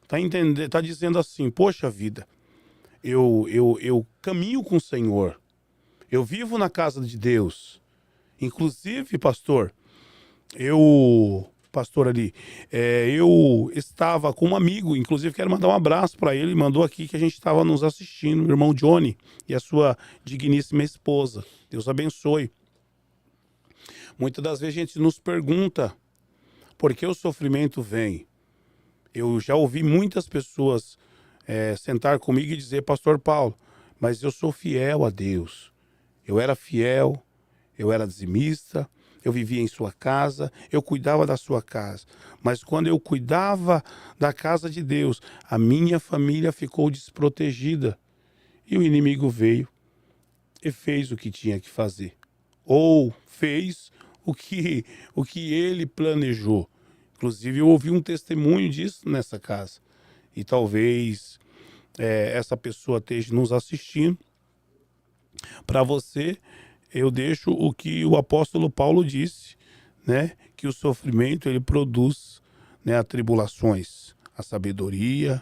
tá dizendo assim: poxa vida, eu caminho com o Senhor, eu vivo na casa de Deus. Inclusive, pastor ali, eu estava com um amigo, inclusive quero mandar um abraço para ele, mandou aqui que a gente estava nos assistindo, o irmão Johnny e a sua digníssima esposa. Deus abençoe. Muitas das vezes a gente nos pergunta por que o sofrimento vem. Eu já ouvi muitas pessoas sentar comigo e dizer: pastor Paulo, mas eu sou fiel a Deus. Eu era fiel, eu era dizimista, eu vivia em sua casa, eu cuidava da sua casa. Mas quando eu cuidava da casa de Deus, a minha família ficou desprotegida. E o inimigo veio e fez o que tinha que fazer. Ou fez o que ele planejou. Inclusive, eu ouvi um testemunho disso nessa casa. E talvez essa pessoa esteja nos assistindo. Para você, eu deixo o que o apóstolo Paulo disse, né? Que o sofrimento ele produz, né, as tribulações, a sabedoria,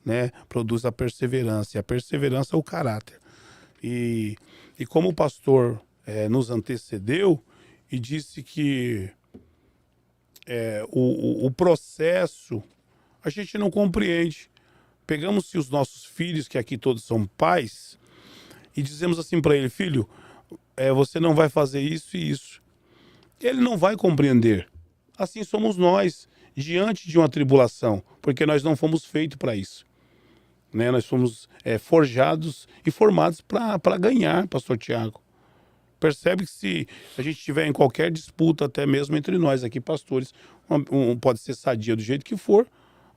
né? Produz a perseverança. E a perseverança é o caráter. E como o pastor nos antecedeu e disse que o processo a gente não compreende. Pegamos os nossos filhos, que aqui todos são pais, e dizemos assim para ele: filho, você não vai fazer isso e isso. Ele não vai compreender. Assim somos nós, diante de uma tribulação, porque nós não fomos feitos para isso. Né? Nós fomos forjados e formados para ganhar, pastor Tiago. Percebe que se a gente estiver em qualquer disputa, até mesmo entre nós aqui, pastores, pode ser sadia do jeito que for,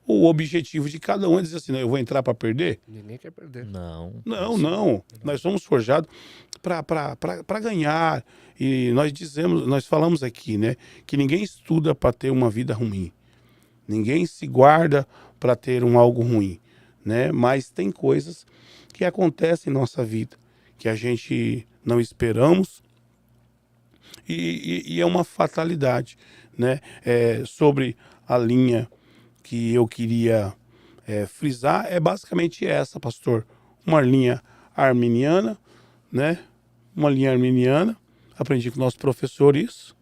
o objetivo de cada um é dizer assim: não, eu vou entrar para perder? Ninguém quer perder. Não. Não. Nós somos forjados para ganhar. E nós falamos aqui, né, que ninguém estuda para ter uma vida ruim. Ninguém se guarda para ter algo ruim, né? Mas tem coisas que acontecem em nossa vida que a gente não esperamos e é uma fatalidade, né? Sobre a linha que eu queria frisar é basicamente essa, pastor. Uma linha arminiana, né? Uma linha arminiana, aprendi com o nosso professor isso,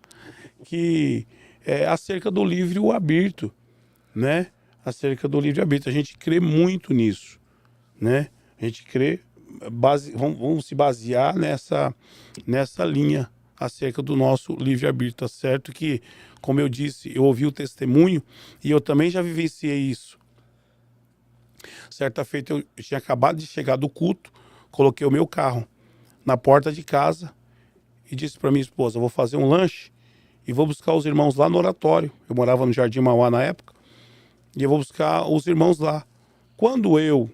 que é acerca do livre-arbítrio, né? Acerca do livre-arbítrio. A gente crê muito nisso, né? A gente crê, vamos se basear nessa linha acerca do nosso livre-arbítrio, tá certo? Que, como eu disse, eu ouvi o testemunho e eu também já vivenciei isso. Certa feita eu tinha acabado de chegar do culto, coloquei o meu carro na porta de casa e disse para minha esposa: eu vou fazer um lanche e vou buscar os irmãos lá no oratório. Eu morava no Jardim Mauá na época e eu vou buscar os irmãos lá. Quando eu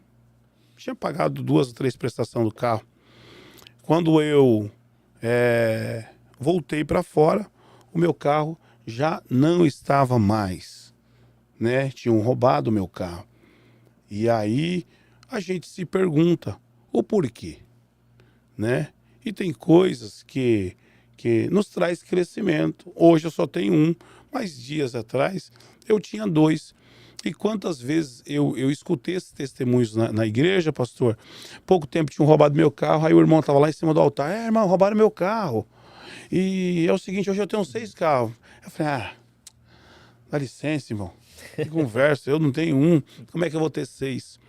tinha pagado 2 ou 3 prestações do carro, quando eu voltei para fora, o meu carro já não estava mais, né? Tinham roubado o meu carro. E aí a gente se pergunta o porquê, né? E tem coisas que nos traz crescimento. Hoje eu só tenho um, mas dias atrás eu tinha 2. E quantas vezes eu escutei esses testemunhos na igreja, pastor? Pouco tempo tinham roubado meu carro, aí o irmão estava lá em cima do altar: irmão, roubaram meu carro. E é o seguinte, hoje eu tenho 6 carros. Eu falei: dá licença, irmão. Que conversa, eu não tenho um, como é que eu vou ter 6?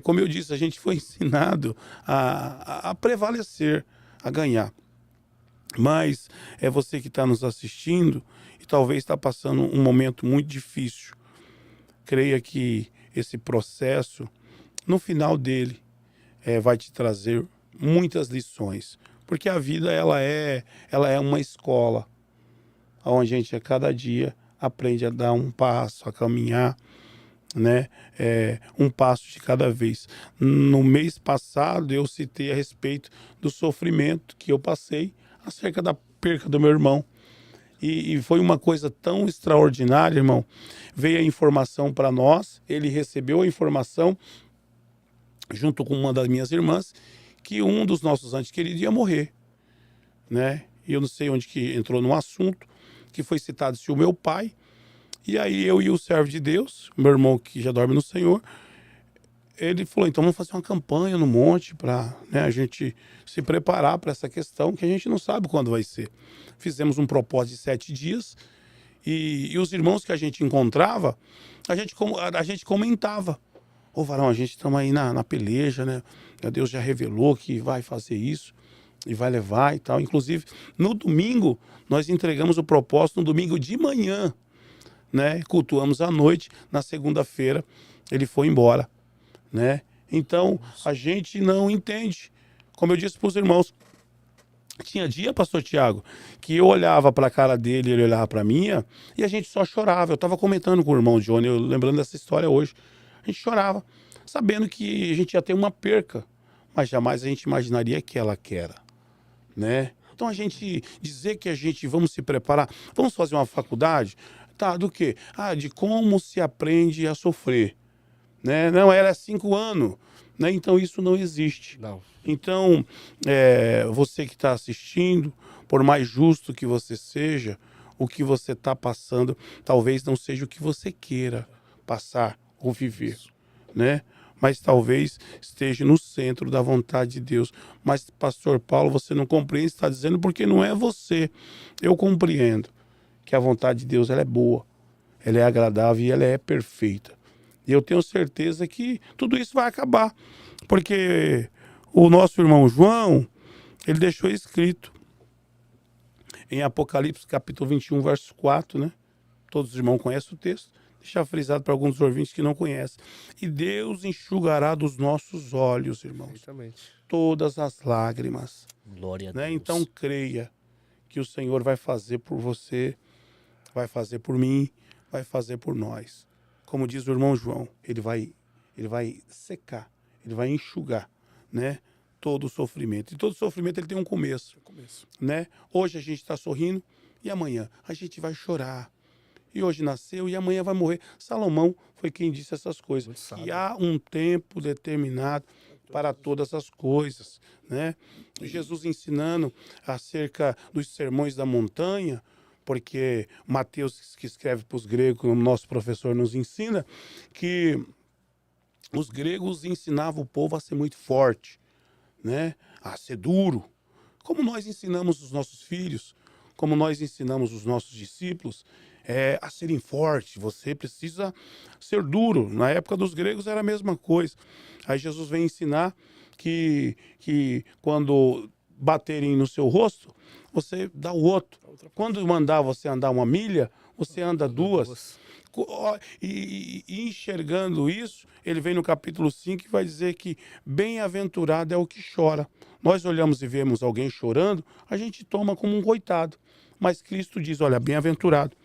Como eu disse, a gente foi ensinado a prevalecer, a ganhar. Mas é você que está nos assistindo e talvez está passando um momento muito difícil. Creia que esse processo, no final dele, vai te trazer muitas lições. Porque a vida ela é uma escola, onde a gente a cada dia aprende a dar um passo, a caminhar, né? Um passo de cada vez. No mês passado eu citei a respeito do sofrimento que eu passei acerca da perca do meu irmão. E foi uma coisa tão extraordinária, irmão. Veio a informação para nós, ele recebeu a informação junto com uma das minhas irmãs que um dos nossos entes queridos ia morrer, né? E eu não sei onde que entrou no assunto, que foi citado-se o meu pai. E aí eu e o servo de Deus, meu irmão que já dorme no Senhor, ele falou: então vamos fazer uma campanha no monte para, né, a gente se preparar para essa questão que a gente não sabe quando vai ser. Fizemos um propósito de 7 dias e os irmãos que a gente encontrava, a gente comentava: ô varão, a gente estamos aí na peleja, né? Deus já revelou que vai fazer isso e vai levar e tal. Inclusive, no domingo, nós entregamos o propósito no domingo de manhã, né? Cultuamos à noite, na segunda-feira ele foi embora, né? Então, a gente não entende. Como eu disse para os irmãos, tinha dia, pastor Tiago, que eu olhava para a cara dele, ele olhava para a minha, e a gente só chorava. Eu estava comentando com o irmão Johnny, eu lembrando dessa história hoje. A gente chorava, sabendo que a gente ia ter uma perca, mas jamais a gente imaginaria que ela era, né? Então a gente dizer que a gente vamos se preparar, vamos fazer uma faculdade, tá, do quê? De como se aprende a sofrer, né? Não, era 5 anos, né? Então isso não existe. Não. Então, você que está assistindo, por mais justo que você seja, o que você está passando talvez não seja o que você queira passar ou viver, né? Mas talvez esteja no centro da vontade de Deus. Mas, pastor Paulo, você não compreende, está dizendo porque não é você. Eu compreendo que a vontade de Deus ela é boa, ela é agradável e ela é perfeita. E eu tenho certeza que tudo isso vai acabar, porque o nosso irmão João, ele deixou escrito em Apocalipse capítulo 21, verso 4, né? Todos os irmãos conhecem o texto. Deixar frisado para alguns ouvintes que não conhecem. E Deus enxugará dos nossos olhos, irmãos, Exatamente. todas as lágrimas. Glória a Né? Deus. Então creia que o Senhor vai fazer por você, vai fazer por mim, vai fazer por nós. Como diz o irmão João, ele vai secar, ele vai enxugar, né? Todo o sofrimento. E todo sofrimento ele tem um começo. Né? Hoje a gente está sorrindo e amanhã a gente vai chorar. E hoje nasceu e amanhã vai morrer. Salomão foi quem disse essas coisas. E há um tempo determinado para todas as coisas, né? Jesus ensinando acerca dos sermões da montanha, porque Mateus, que escreve para os gregos, como nosso professor nos ensina, que os gregos ensinavam o povo a ser muito forte, né? A ser duro. Como nós ensinamos os nossos filhos, como nós ensinamos os nossos discípulos, a serem fortes. Você precisa ser duro. Na época dos gregos era a mesma coisa. Aí Jesus vem ensinar que quando baterem no seu rosto, você dá o outro. Quando mandar você andar 1 milha, você anda 2. E enxergando isso, ele vem no capítulo 5 e vai dizer que bem-aventurado é o que chora. Nós olhamos e vemos alguém chorando, a gente toma como um coitado. Mas Cristo diz, olha, bem-aventurado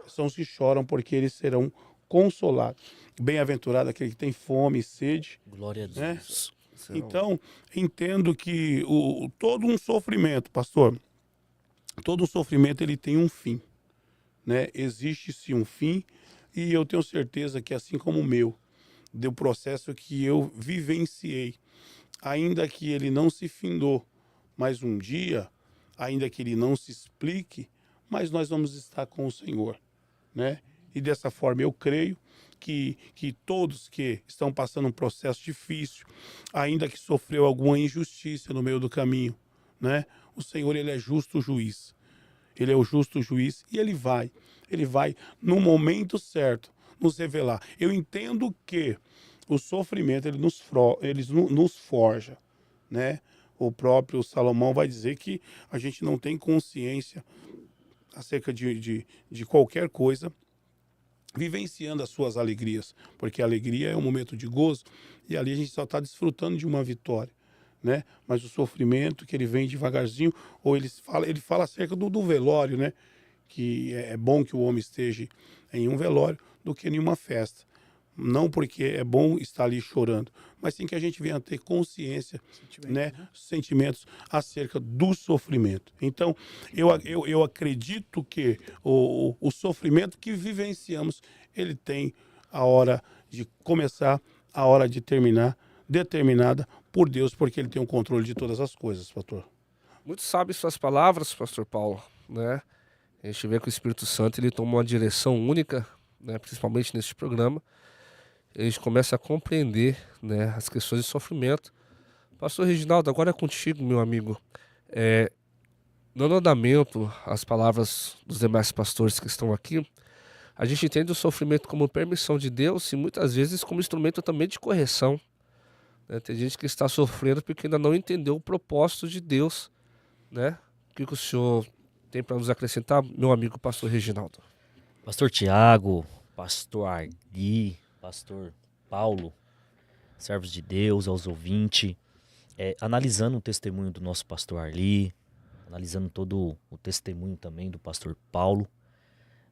são os que choram, porque eles serão consolados. Bem-aventurado aquele que tem fome e sede. Glória a Deus. Né? Então, entendo que todo um sofrimento, pastor, todo um sofrimento ele tem um fim. Né? Existe-se um fim, e eu tenho certeza que assim como o meu, do processo que eu vivenciei, ainda que ele não se findou, mas um dia, ainda que ele não se explique, mas nós vamos estar com o Senhor, né? E dessa forma eu creio que todos que estão passando um processo difícil, ainda que sofreu alguma injustiça no meio do caminho, né? O Senhor, ele é justo juiz. Ele é o justo juiz e ele vai no momento certo nos revelar. Eu entendo que o sofrimento ele nos forja, né? O próprio Salomão vai dizer que a gente não tem consciência acerca de qualquer coisa, vivenciando as suas alegrias, porque a alegria é um momento de gozo e ali a gente só está desfrutando de uma vitória, né? Mas o sofrimento que ele vem devagarzinho, ou ele fala acerca do velório, né? Que é bom que o homem esteja em um velório do que em uma festa. Não porque é bom estar ali chorando, mas sim que a gente venha a ter consciência, né? Sentimentos acerca do sofrimento. Então, eu acredito que o sofrimento que vivenciamos, ele tem a hora de começar, a hora de terminar, determinada por Deus, porque ele tem o controle de todas as coisas, pastor. Muito sábio suas palavras, pastor Paulo, né? A gente vê que o Espírito Santo ele toma uma direção única, né? Principalmente nesse programa. A gente começa a compreender, né, as questões de sofrimento. Pastor Reginaldo, agora é contigo, meu amigo. Dando andamento às palavras dos demais pastores que estão aqui, a gente entende o sofrimento como permissão de Deus e muitas vezes como instrumento também de correção. Né? Tem gente que está sofrendo porque ainda não entendeu o propósito de Deus. Né? O que o senhor tem para nos acrescentar, meu amigo pastor Reginaldo? Pastor Tiago, pastor Ardi, pastor Paulo, servos de Deus, aos ouvintes, analisando o testemunho do nosso pastor Arli, analisando todo o testemunho também do pastor Paulo,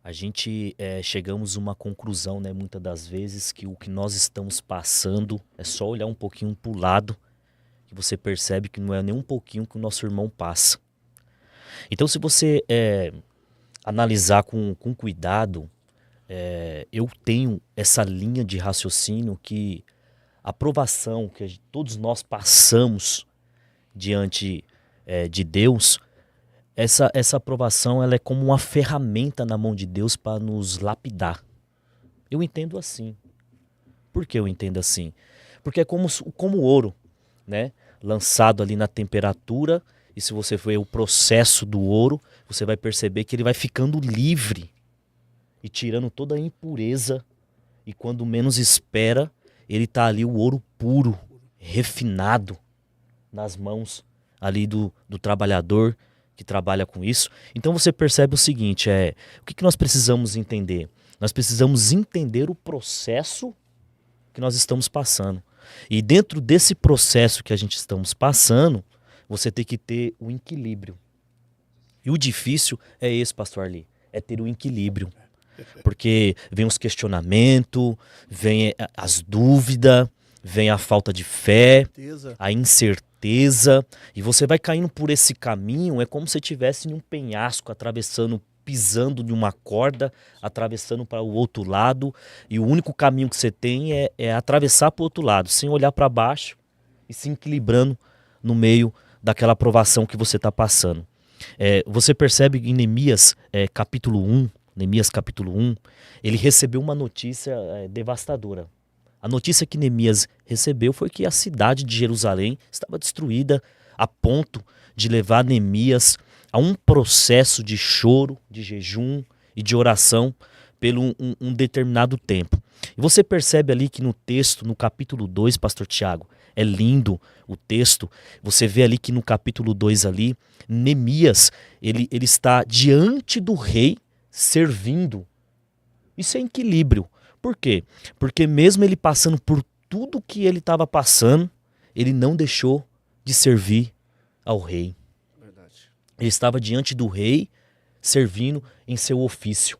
a gente chegamos a uma conclusão, né, muitas das vezes, que o que nós estamos passando é só olhar um pouquinho para o lado, que você percebe que não é nem um pouquinho que o nosso irmão passa. Então, se você analisar com cuidado, eu tenho essa linha de raciocínio que a provação que todos nós passamos diante de Deus, essa aprovação ela é como uma ferramenta na mão de Deus para nos lapidar. Eu entendo assim. Por que eu entendo assim? Porque é como ouro, né? Lançado ali na temperatura, e se você ver o processo do ouro, você vai perceber que ele vai ficando livre e tirando toda a impureza, e quando menos espera, ele está ali o ouro puro, refinado, nas mãos ali do trabalhador que trabalha com isso. Então você percebe o seguinte, o que nós precisamos entender? Nós precisamos entender o processo que nós estamos passando. E dentro desse processo que a gente estamos passando, você tem que ter o equilíbrio. E o difícil é esse, pastor Arli, é ter o equilíbrio. Porque vem os questionamentos, vem as dúvidas, vem a falta de fé, a incerteza, e você vai caindo por esse caminho, é como se estivesse em um penhasco, atravessando, pisando de uma corda, atravessando para o outro lado, e o único caminho que você tem é atravessar para o outro lado, sem olhar para baixo e se equilibrando no meio daquela provação que você está passando. Você percebe em Neemias capítulo 1, ele recebeu uma notícia devastadora. A notícia que Neemias recebeu foi que a cidade de Jerusalém estava destruída a ponto de levar Neemias a um processo de choro, de jejum e de oração pelo um determinado tempo. E você percebe ali que no texto, no capítulo 2, pastor Tiago, é lindo o texto, você vê ali que no capítulo 2 ali, Neemias, ele está diante do rei servindo. Isso é equilíbrio. Por quê? Porque mesmo ele passando por tudo que ele estava passando, ele não deixou de servir ao rei. Verdade. Ele estava diante do rei, servindo em seu ofício.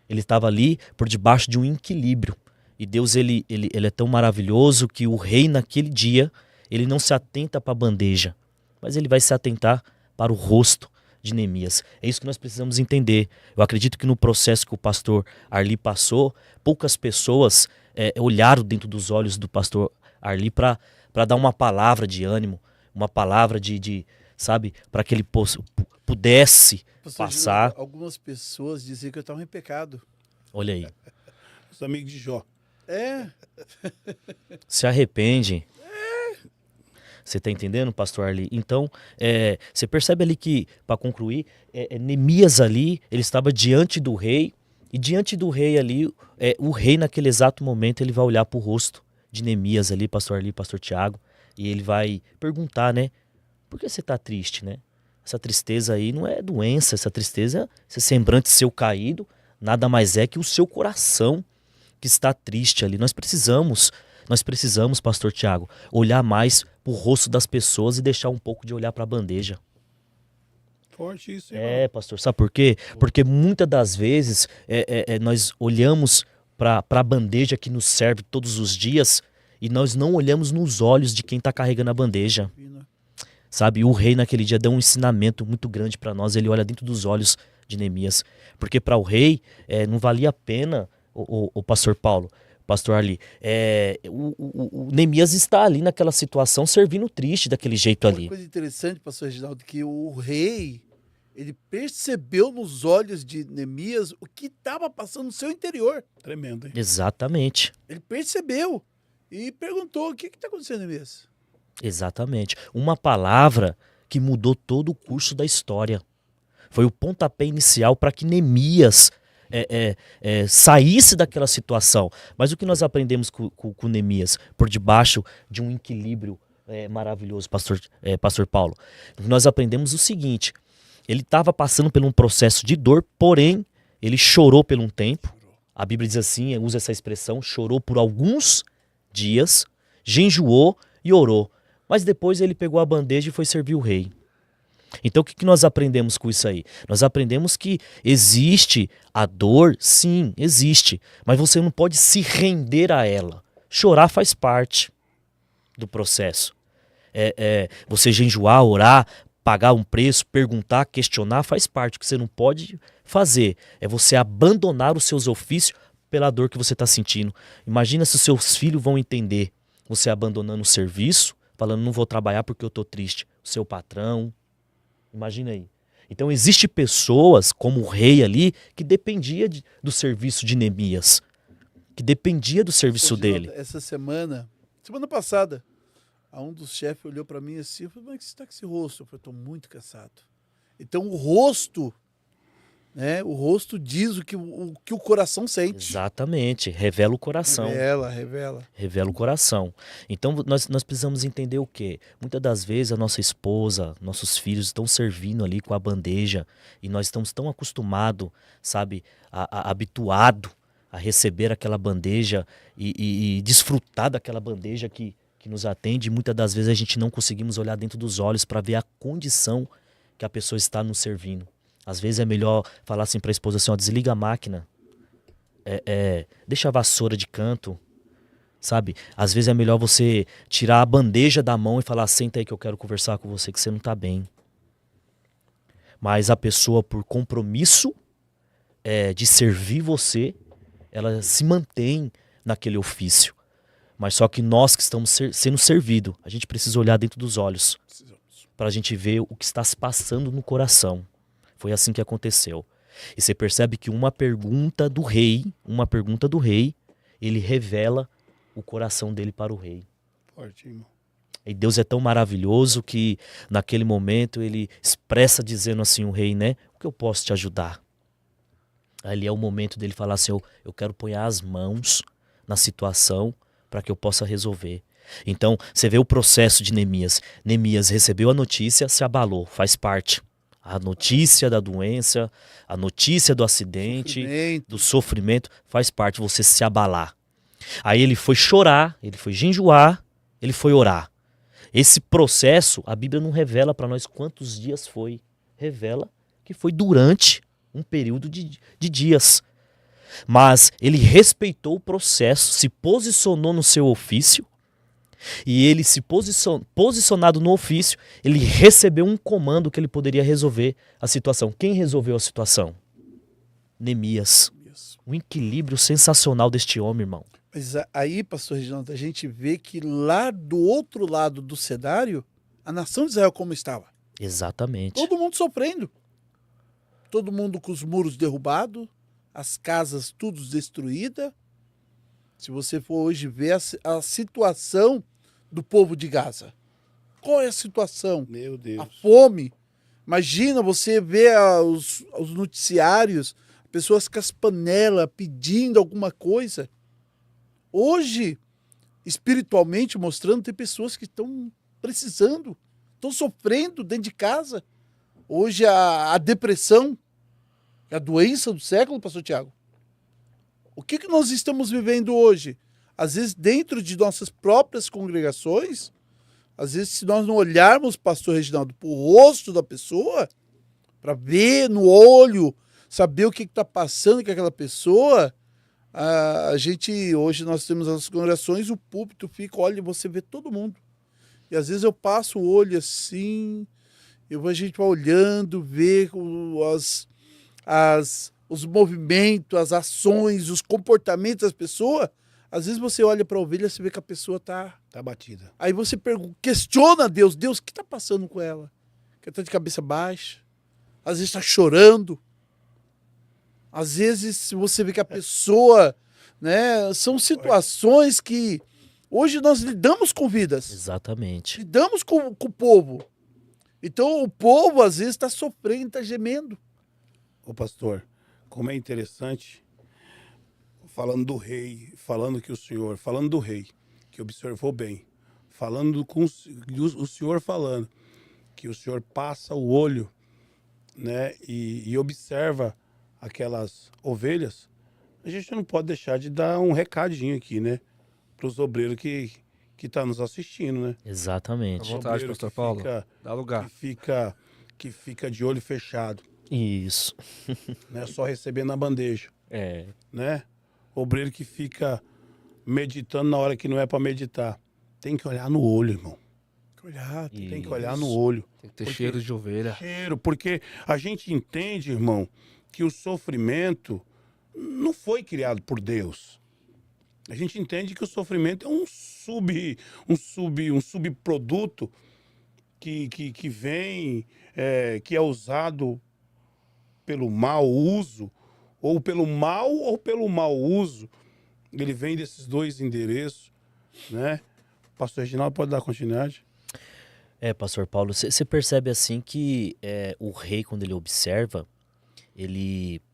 Ele estava ali por debaixo de um equilíbrio. E Deus ele é tão maravilhoso que o rei naquele dia, ele não se atenta para a bandeja, mas ele vai se atentar para o rosto de Neemias. É isso que nós precisamos entender. Eu acredito que no processo que o pastor Arli passou, poucas pessoas olharam dentro dos olhos do pastor Arli para dar uma palavra de ânimo, uma palavra sabe, para que ele pudesse Pastor passar. Gil, algumas pessoas diziam que eu estava em pecado. Olha aí. Os amigos de Jó. Se arrepende. Você está entendendo, pastor Arli? Então, você percebe ali que, para concluir, Neemias ali, ele estava diante do rei, e diante do rei ali, o rei naquele exato momento, ele vai olhar para o rosto de Neemias ali, pastor Arli, pastor Tiago, e ele vai perguntar, né? Por que você está triste, né? Essa tristeza aí não é doença, essa tristeza, esse semblante seu caído, nada mais é que o seu coração que está triste ali. Nós precisamos, pastor Tiago, olhar mais para o rosto das pessoas e deixar um pouco de olhar para a bandeja. Forte isso, irmão. Pastor, sabe por quê? Porque muitas das vezes nós olhamos para a bandeja que nos serve todos os dias e nós não olhamos nos olhos de quem está carregando a bandeja. Sabe, o rei naquele dia deu um ensinamento muito grande para nós, ele olha dentro dos olhos de Neemias. Porque para o rei não valia a pena, o pastor Paulo, pastor Arli, o Neemias está ali naquela situação servindo triste daquele jeito ali. Uma coisa interessante, pastor Reginaldo, que o rei, ele percebeu nos olhos de Neemias o que estava passando no seu interior. Tremendo, hein? Exatamente. Ele percebeu e perguntou: o que está acontecendo, Neemias? Exatamente. Uma palavra que mudou todo o curso da história. Foi o pontapé inicial para que Neemias saísse daquela situação. Mas o que nós aprendemos com Neemias? Por debaixo de um equilíbrio maravilhoso, pastor Paulo. Nós aprendemos o seguinte: ele estava passando por um processo de dor, porém, ele chorou por um tempo. A Bíblia diz assim, usa essa expressão, chorou por alguns dias, jejuou e orou. Mas depois ele pegou a bandeja e foi servir o rei. Então o que nós aprendemos com isso aí? Nós aprendemos que existe a dor, sim, existe. Mas você não pode se render a ela. Chorar faz parte do processo. Você jejuar, orar, pagar um preço, perguntar, questionar, faz parte. O que você não pode fazer é você abandonar os seus ofícios pela dor que você está sentindo. Imagina se os seus filhos vão entender você abandonando o serviço, falando não vou trabalhar porque eu estou triste. O seu patrão, imagina aí. Então existe pessoas, como o rei ali, que dependia do serviço de Neemias, que dependia do serviço dele. Essa semana passada, um dos chefes olhou para mim assim, eu falei, mas que você está com esse rosto? Eu falei, estou muito cansado. Então o rosto, né? O rosto diz o que o coração sente. Exatamente, revela o coração. Revela. Revela o coração. Então nós precisamos entender o quê? Muitas das vezes a nossa esposa, nossos filhos estão servindo ali com a bandeja e nós estamos tão acostumados, sabe, habituado a receber aquela bandeja e desfrutar daquela bandeja que nos atende. Muitas das vezes a gente não conseguimos olhar dentro dos olhos para ver a condição que a pessoa está nos servindo. Às vezes é melhor falar assim para a esposa assim, ó, desliga a máquina, deixa a vassoura de canto, sabe? Às vezes é melhor você tirar a bandeja da mão e falar, senta aí que eu quero conversar com você, que você não está bem. Mas a pessoa, por compromisso de servir você, ela se mantém naquele ofício. Mas só que nós que estamos sendo servidos, a gente precisa olhar dentro dos olhos para a gente ver o que está se passando no coração. Foi assim que aconteceu. E você percebe que uma pergunta do rei, ele revela o coração dele para o rei. Forte, irmão. E Deus é tão maravilhoso que naquele momento ele expressa dizendo assim, o rei, né? O que eu posso te ajudar? Ali é o momento dele falar assim, eu quero pôr as mãos na situação para que eu possa resolver. Então, você vê o processo de Neemias. Neemias recebeu a notícia, se abalou, faz parte. A notícia da doença, a notícia do acidente, do sofrimento, faz parte você se abalar. Aí ele foi chorar, ele foi jejuar, ele foi orar. Esse processo, a Bíblia não revela para nós quantos dias foi. Revela que foi durante um período de dias. Mas ele respeitou o processo, se posicionou no seu ofício, e ele se posicionado no ofício, ele recebeu um comando que ele poderia resolver a situação. Quem resolveu a situação? Neemias. Um equilíbrio sensacional deste homem, irmão. Mas aí, pastor Reginaldo, a gente vê que lá do outro lado do cenário, a nação de Israel como estava. Exatamente. Todo mundo sofrendo. Todo mundo com os muros derrubados, as casas tudo destruídas. Se você for hoje ver a situação do povo de Gaza. Qual é a situação? Meu Deus. A fome. Imagina você ver os noticiários, pessoas com as panelas pedindo alguma coisa. Hoje, espiritualmente mostrando, tem pessoas que estão precisando, estão sofrendo dentro de casa. Hoje a depressão é a doença do século, pastor Tiago. O que nós estamos vivendo hoje? Às vezes, dentro de nossas próprias congregações, às vezes, se nós não olharmos, pastor Reginaldo, para o rosto da pessoa, para ver no olho, saber o que está passando com aquela pessoa, a gente, hoje nós temos as congregações, o púlpito fica, olha, você vê todo mundo. E às vezes eu passo o olho assim, a gente vai olhando, vê os movimentos, as ações, os comportamentos das pessoas. Às vezes você olha para a ovelha e você vê que a pessoa tá batida. Aí você questiona Deus, o que está passando com ela? Que está de cabeça baixa, às vezes está chorando. Às vezes você vê que a pessoa, né, são situações que hoje nós lidamos com vidas. Exatamente. Lidamos com o povo. Então o povo às vezes está sofrendo, está gemendo. Ô pastor, como é interessante, falando do rei, falando do rei, que observou bem, falando com o senhor falando, que o senhor passa o olho, né, e observa aquelas ovelhas, a gente não pode deixar de dar um recadinho aqui, né, para os obreiros que que está nos assistindo, né? À Exatamente. vontade, Obreiro pastor que Paulo. fica- Dá lugar. que fica de olho fechado, Isso. né? Só recebendo na bandeja, É. né? Obreiro que fica meditando na hora que não é para meditar. Tem que olhar no olho, irmão. Olhar, Tem que olhar no olho. Tem que ter Porque- cheiro de ovelha. Cheiro, porque a gente entende, irmão, que o sofrimento não foi criado por Deus. A gente entende que o sofrimento é um subproduto que vem, que é usado pelo mau uso, ou pelo mau uso. Ele vem desses dois endereços, né? Pastor Reginaldo, pode dar continuidade? Pastor Paulo, você percebe assim que o rei, quando ele observa,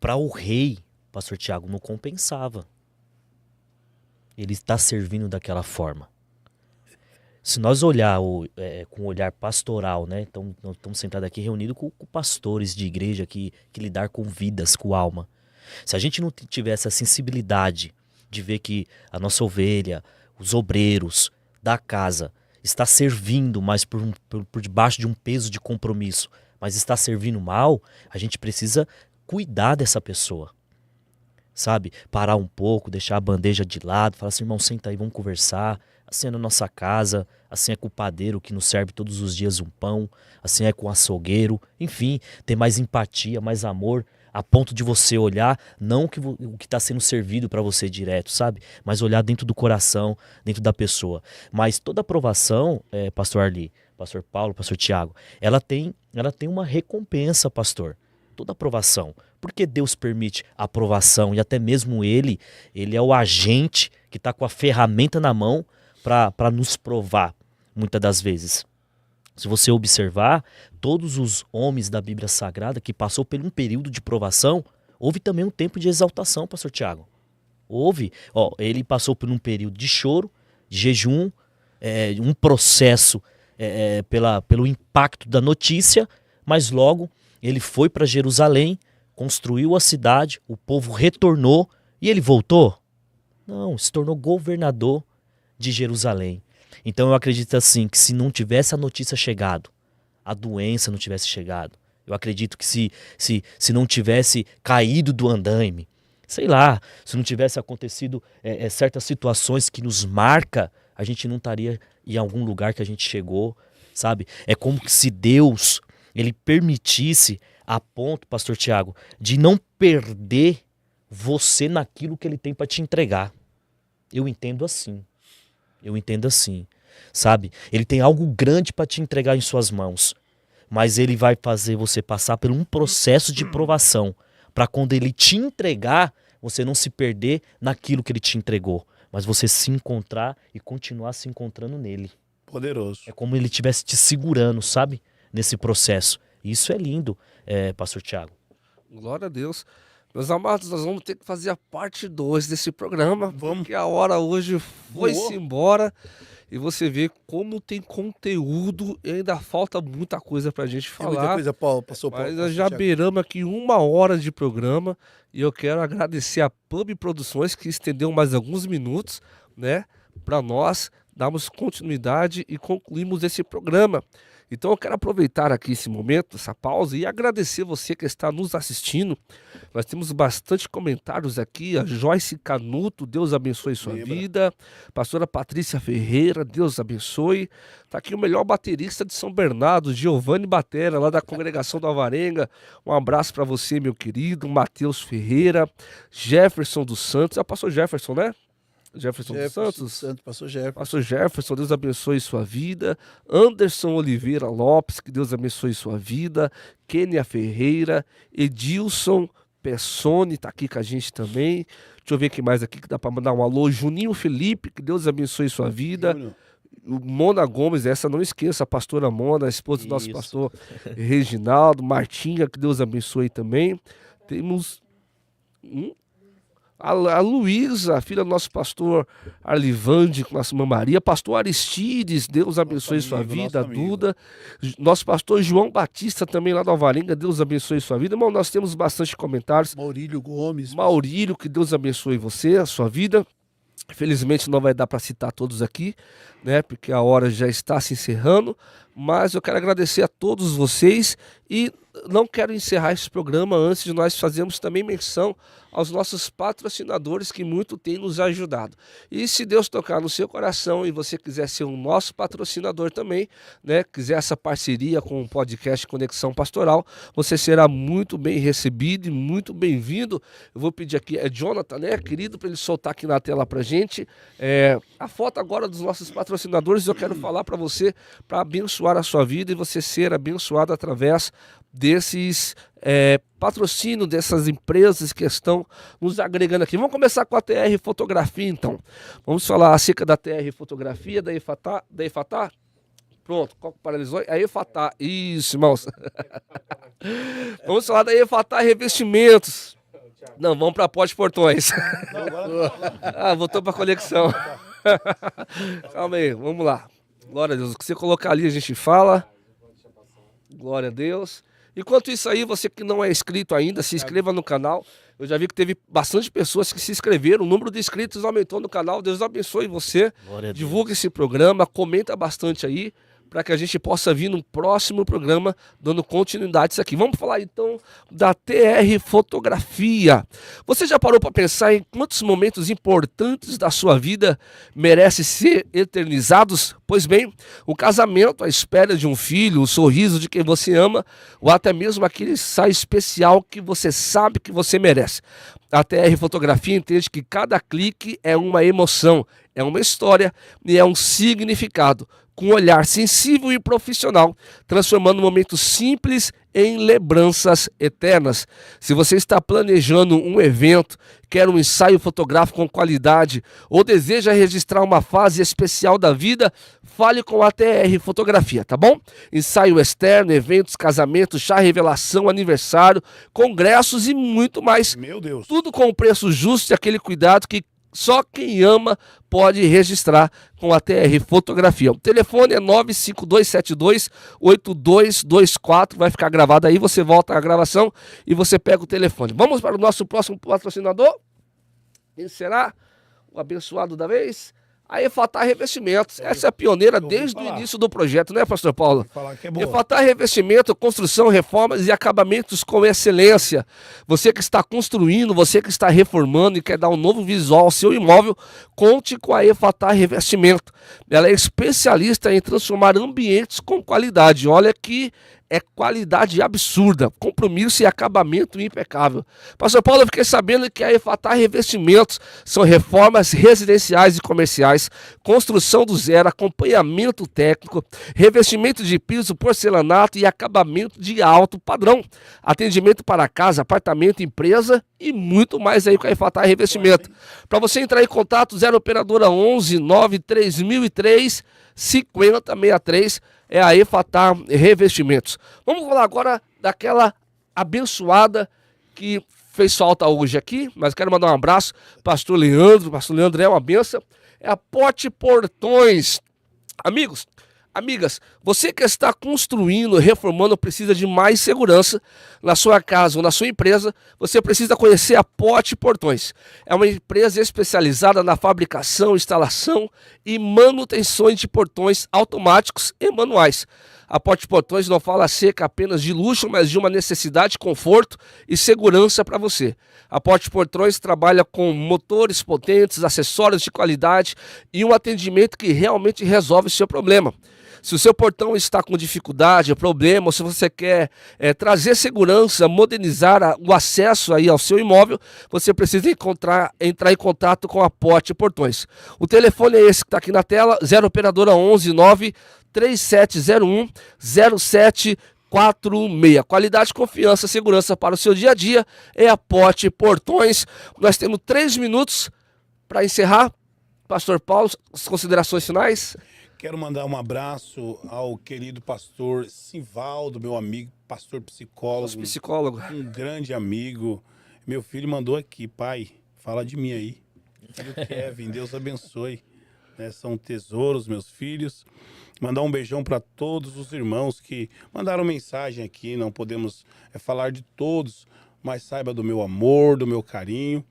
para o rei, pastor Tiago, não compensava. Ele está servindo daquela forma. Se nós olhar com um olhar pastoral, né? Então, nós estamos sentados aqui reunidos com pastores de igreja que lidar com vidas, com alma. Se a gente não tivesse a sensibilidade de ver que a nossa ovelha, os obreiros da casa, está servindo, mas por debaixo de um peso de compromisso, mas está servindo mal, a gente precisa cuidar dessa pessoa. Sabe? Parar um pouco, deixar a bandeja de lado, falar assim, irmão, senta aí, vamos conversar. Assim é na nossa casa, assim é com o padeiro que nos serve todos os dias um pão, assim é com o açougueiro, enfim, ter mais empatia, mais amor, a ponto de você olhar, não o que está sendo servido para você direto, sabe? Mas olhar dentro do coração, dentro da pessoa. Mas toda aprovação, pastor Arli, pastor Paulo, pastor Tiago, ela tem uma recompensa, pastor. Toda aprovação. Porque Deus permite a aprovação e até mesmo ele é o agente que está com a ferramenta na mão para nos provar, muitas das vezes. Se você observar, todos os homens da Bíblia Sagrada que passou por um período de provação, houve também um tempo de exaltação, pastor Tiago. Houve. Ele passou por um período de choro, de jejum, um processo pelo impacto da notícia, mas logo ele foi para Jerusalém, construiu a cidade, o povo retornou e ele voltou? Não, se tornou governador de Jerusalém. Então eu acredito assim, que se não tivesse a notícia chegado, a doença não tivesse chegado, eu acredito que se não tivesse caído do andaime, sei lá, se não tivesse acontecido certas situações que nos marca, a gente não estaria em algum lugar que a gente chegou, sabe? É como se Deus, ele permitisse a ponto, pastor Tiago, de não perder você naquilo que ele tem para te entregar. Eu entendo assim. Sabe? Ele tem algo grande para te entregar em suas mãos, mas ele vai fazer você passar por um processo de provação, para quando ele te entregar, você não se perder naquilo que ele te entregou, mas você se encontrar e continuar se encontrando nele. Poderoso. É como ele estivesse te segurando, sabe? Nesse processo. Isso é lindo, pastor Tiago. Glória a Deus. Meus amados, nós vamos ter que fazer a parte 2 desse programa, Vamos. porque a hora hoje foi-se Voou. embora. E você vê como tem conteúdo e ainda falta muita coisa pra gente Tem muita falar. coisa, Paulo, passou Mas Paulo, nós já Thiago. beiramos aqui 1 hora de programa e eu quero agradecer a Pub Produções que estendeu mais alguns minutos, né, para nós darmos continuidade e concluirmos esse programa. Então eu quero aproveitar aqui esse momento, essa pausa, e agradecer você que está nos assistindo. Nós temos bastante comentários aqui. A Joyce Canuto, Deus abençoe sua Lembra. vida. Pastora Patrícia Ferreira, Deus abençoe. Tá aqui o melhor baterista de São Bernardo, Giovanni Batera, lá da congregação do Alvarenga. Um abraço para você, meu querido. Matheus Ferreira, Jefferson dos Santos. É o pastor Jefferson, né? Jefferson dos Santos. Pastor Jefferson. Pastor Jefferson, Deus abençoe sua vida. Anderson Oliveira Lopes, que Deus abençoe sua vida. Kênia Ferreira. Edilson Pessoni tá aqui com a gente também. Deixa eu ver quem mais aqui que dá para mandar um alô. Juninho Felipe, que Deus abençoe sua vida. Júnior. O Mona Gomes, essa não esqueça, a pastora Mona, a esposa do nosso Isso. pastor Reginaldo. Martinha, que Deus abençoe também. Temos a Luísa, filha do nosso pastor Arlivande, com nossa irmã Maria, pastor Aristides, Deus abençoe Nosso sua amigo, vida, nosso amigo. Duda, nosso pastor João Batista também lá do Alvarenga, Deus abençoe sua vida. Irmão, nós temos bastante comentários. Maurílio Gomes. Maurílio, que Deus abençoe você, a sua vida. Felizmente não vai dar para citar todos aqui, né? Porque a hora já está se encerrando, mas eu quero agradecer a todos vocês e não quero encerrar esse programa antes de nós fazermos também menção aos nossos patrocinadores que muito têm nos ajudado. E se Deus tocar no seu coração e você quiser ser um nosso patrocinador também, né, quiser essa parceria com o podcast Conexão Pastoral, você será muito bem recebido e muito bem-vindo. Eu vou pedir aqui, Jonathan, né, querido, para ele soltar aqui na tela pra gente a foto agora dos nossos patrocinadores. Eu quero falar para você, para abençoar a sua vida e você ser abençoado através desses patrocínio dessas empresas que estão nos agregando aqui. Vamos começar com a TR Fotografia, então. Vamos falar acerca da TR Fotografia, da Efatá. Pronto, qual que paralisou? A Efatá, isso, irmãos. Vamos falar da Efatá Revestimentos. Não, vamos para Porte Portões. Voltou para conexão. Calma aí, vamos lá. Glória a Deus. O que você colocar ali a gente fala. Glória a Deus. Enquanto isso aí, você que não é inscrito ainda, se inscreva no canal. Eu já vi que teve bastante pessoas que se inscreveram. O número de inscritos aumentou no canal. Deus abençoe você. Divulgue esse programa, comenta bastante aí, para que a gente possa vir no próximo programa dando continuidade a isso aqui. Vamos falar então da TR Fotografia. Você já parou para pensar em quantos momentos importantes da sua vida merecem ser eternizados? Pois bem, o casamento, a espera de um filho, o sorriso de quem você ama, ou até mesmo aquele ensaio especial que você sabe que você merece. A TR Fotografia entende que cada clique é uma emoção, é uma história e é um significado, com um olhar sensível e profissional, transformando momentos simples em lembranças eternas. Se você está planejando um evento, quer um ensaio fotográfico com qualidade ou deseja registrar uma fase especial da vida, fale com a TR Fotografia, tá bom? Ensaio externo, eventos, casamentos, chá revelação, aniversário, congressos e muito mais. Meu Deus. Tudo com um preço justo e aquele cuidado que só quem ama pode registrar com a TR Fotografia. O telefone é 95272-8224. Vai ficar gravado aí, você volta à gravação e você pega o telefone. Vamos para o nosso próximo patrocinador. Quem será? O abençoado da vez? A Efatá Revestimentos. Essa é a pioneira desde o início do projeto, né, pastor Paulo? Efatá Revestimento, construção, reformas e acabamentos com excelência. Você que está construindo, você que está reformando e quer dar um novo visual ao seu imóvel, conte com a Efatá Revestimento. Ela é especialista em transformar ambientes com qualidade. Olha que é qualidade absurda, compromisso e acabamento impecável. Pastor Paulo, eu fiquei sabendo que a Efatá Revestimentos são reformas residenciais e comerciais, construção do zero, acompanhamento técnico, revestimento de piso, porcelanato e acabamento de alto padrão, atendimento para casa, apartamento, empresa e muito mais aí com a Efatá Revestimento. Para você entrar em contato, 0 operadora 11 9 3003 5063, é a Efatá Revestimentos. Vamos falar agora daquela abençoada que fez falta hoje aqui, mas quero mandar um abraço, pastor Leandro é uma benção, é a Porte Portões. Amigos, amigas, você que está construindo, reformando, precisa de mais segurança na sua casa ou na sua empresa, você precisa conhecer a Porte Portões. É uma empresa especializada na fabricação, instalação e manutenção de portões automáticos e manuais. A Porte Portões não fala acerca apenas de luxo, mas de uma necessidade, conforto e segurança para você. A Porte Portões trabalha com motores potentes, acessórios de qualidade e um atendimento que realmente resolve o seu problema. Se o seu portão está com dificuldade, problema, ou se você quer trazer segurança, modernizar o acesso aí ao seu imóvel, você precisa entrar em contato com a Porte Portões. O telefone é esse que está aqui na tela, 0 operadora 11 9 3701 0746. Qualidade, confiança, segurança para o seu dia a dia é a Porte Portões. Nós temos 3 minutos para encerrar. Pastor Paulo, as considerações finais? Quero mandar um abraço ao querido pastor Sivaldo, meu amigo, pastor psicólogo. Nosso psicólogo. Um grande amigo. Meu filho mandou aqui, pai, fala de mim aí. Filho Kevin, Deus abençoe. São tesouros, meus filhos. Mandar um beijão para todos os irmãos que mandaram mensagem aqui. Não podemos falar de todos, mas saiba do meu amor, do meu carinho.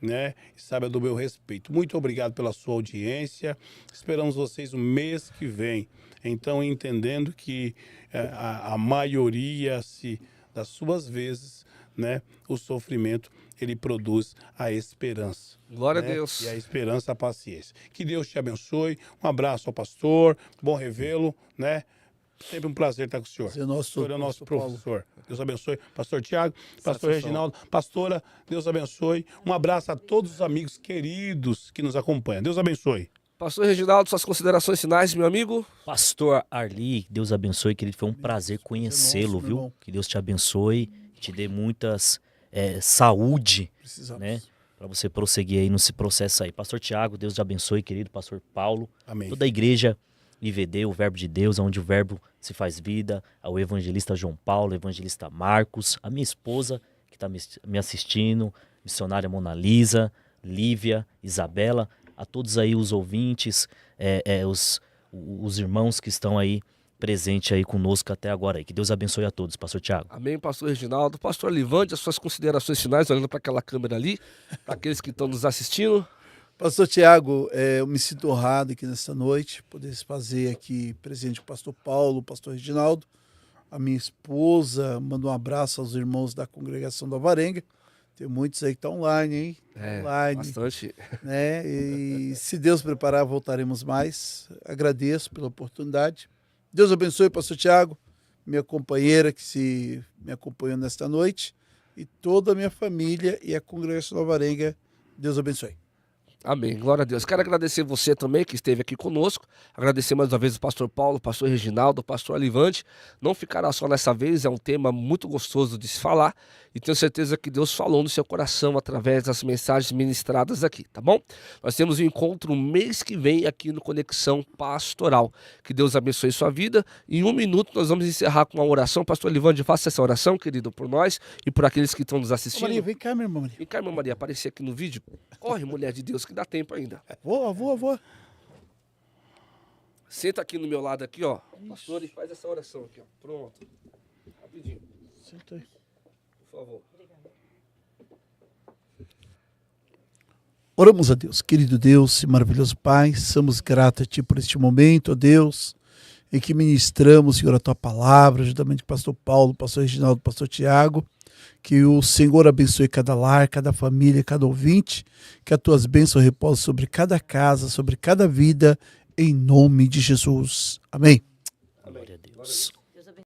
né? E saiba do meu respeito. Muito obrigado pela sua audiência. Esperamos vocês no mês que vem. Então, entendendo que a maioria das suas vezes, né, o sofrimento, ele produz a esperança. Glória né? a Deus. E a esperança, a paciência. Que Deus te abençoe. Um abraço ao pastor. Bom revê-lo, né? Sempre um prazer estar com o senhor. Você é nosso, O senhor é nosso pastor Paulo. professor. Deus abençoe. Pastor Tiago, pastor Satisfação. Reginaldo, pastora, Deus abençoe. Um abraço a todos os amigos queridos que nos acompanham. Deus abençoe. Pastor Reginaldo, suas considerações finais, meu amigo. Pastor Arli, Deus abençoe, querido. Foi um prazer conhecê-lo, nosso, meu viu? irmão. Que Deus te abençoe, te dê muitas saúde, Precisamos. né? Para você prosseguir aí nesse processo aí. Pastor Tiago, Deus te abençoe, querido. Pastor Paulo, Amém. toda a igreja IVD, o Verbo de Deus, onde o Verbo se faz vida, ao evangelista João Paulo, evangelista Marcos, a minha esposa que está me assistindo, missionária Mona Lisa, Lívia, Isabela, a todos aí os ouvintes, os irmãos que estão aí presentes aí conosco até agora. Aí. Que Deus abençoe a todos, Pastor Tiago. Amém, pastor Reginaldo. Pastor Livande, as suas considerações finais, olhando para aquela câmera ali, para aqueles que estão nos assistindo. Pastor Tiago, eu me sinto honrado aqui nesta noite, poder fazer aqui presente o pastor Paulo, o pastor Reginaldo, a minha esposa, mando um abraço aos irmãos da congregação da Alvarenga. Tem muitos aí que estão online, hein? Online, Bastante. né? E se Deus preparar, voltaremos mais. Agradeço pela oportunidade. Deus abençoe, pastor Tiago, minha companheira que me acompanhou nesta noite, e toda a minha família e a congregação da Alvarenga. Deus abençoe. Amém, glória a Deus. Quero agradecer você também que esteve aqui conosco, agradecer mais uma vez o pastor Paulo, o pastor Reginaldo, o pastor Alivante. Não ficará só nessa vez, é um tema muito gostoso de se falar e tenho certeza que Deus falou no seu coração através das mensagens ministradas aqui, tá bom? Nós temos um encontro mês que vem aqui no Conexão Pastoral. Que Deus abençoe sua vida. Em 1 minuto nós vamos encerrar com uma oração. Pastor Alivante, faça essa oração, querido, por nós e por aqueles que estão nos Ô, assistindo. Maria, vem cá, minha irmã Maria. Vem cá, irmã Maria, aparecer aqui no vídeo. Corre, mulher de Deus, que dá tempo ainda. Voa. Senta aqui no meu lado aqui, ó. Pastor, e faz essa oração aqui, ó. Pronto. Rapidinho, Senta aí. por favor. Oramos a Deus, querido Deus e maravilhoso Pai, somos gratos a Ti por este momento, ó Deus, em que ministramos, Senhor, a Tua palavra, juntamente com o pastor Paulo, pastor Reginaldo, pastor Tiago, que o Senhor abençoe cada lar, cada família, cada ouvinte, que as Tuas bênçãos repousem sobre cada casa, sobre cada vida, em nome de Jesus. Amém. Glória a Deus.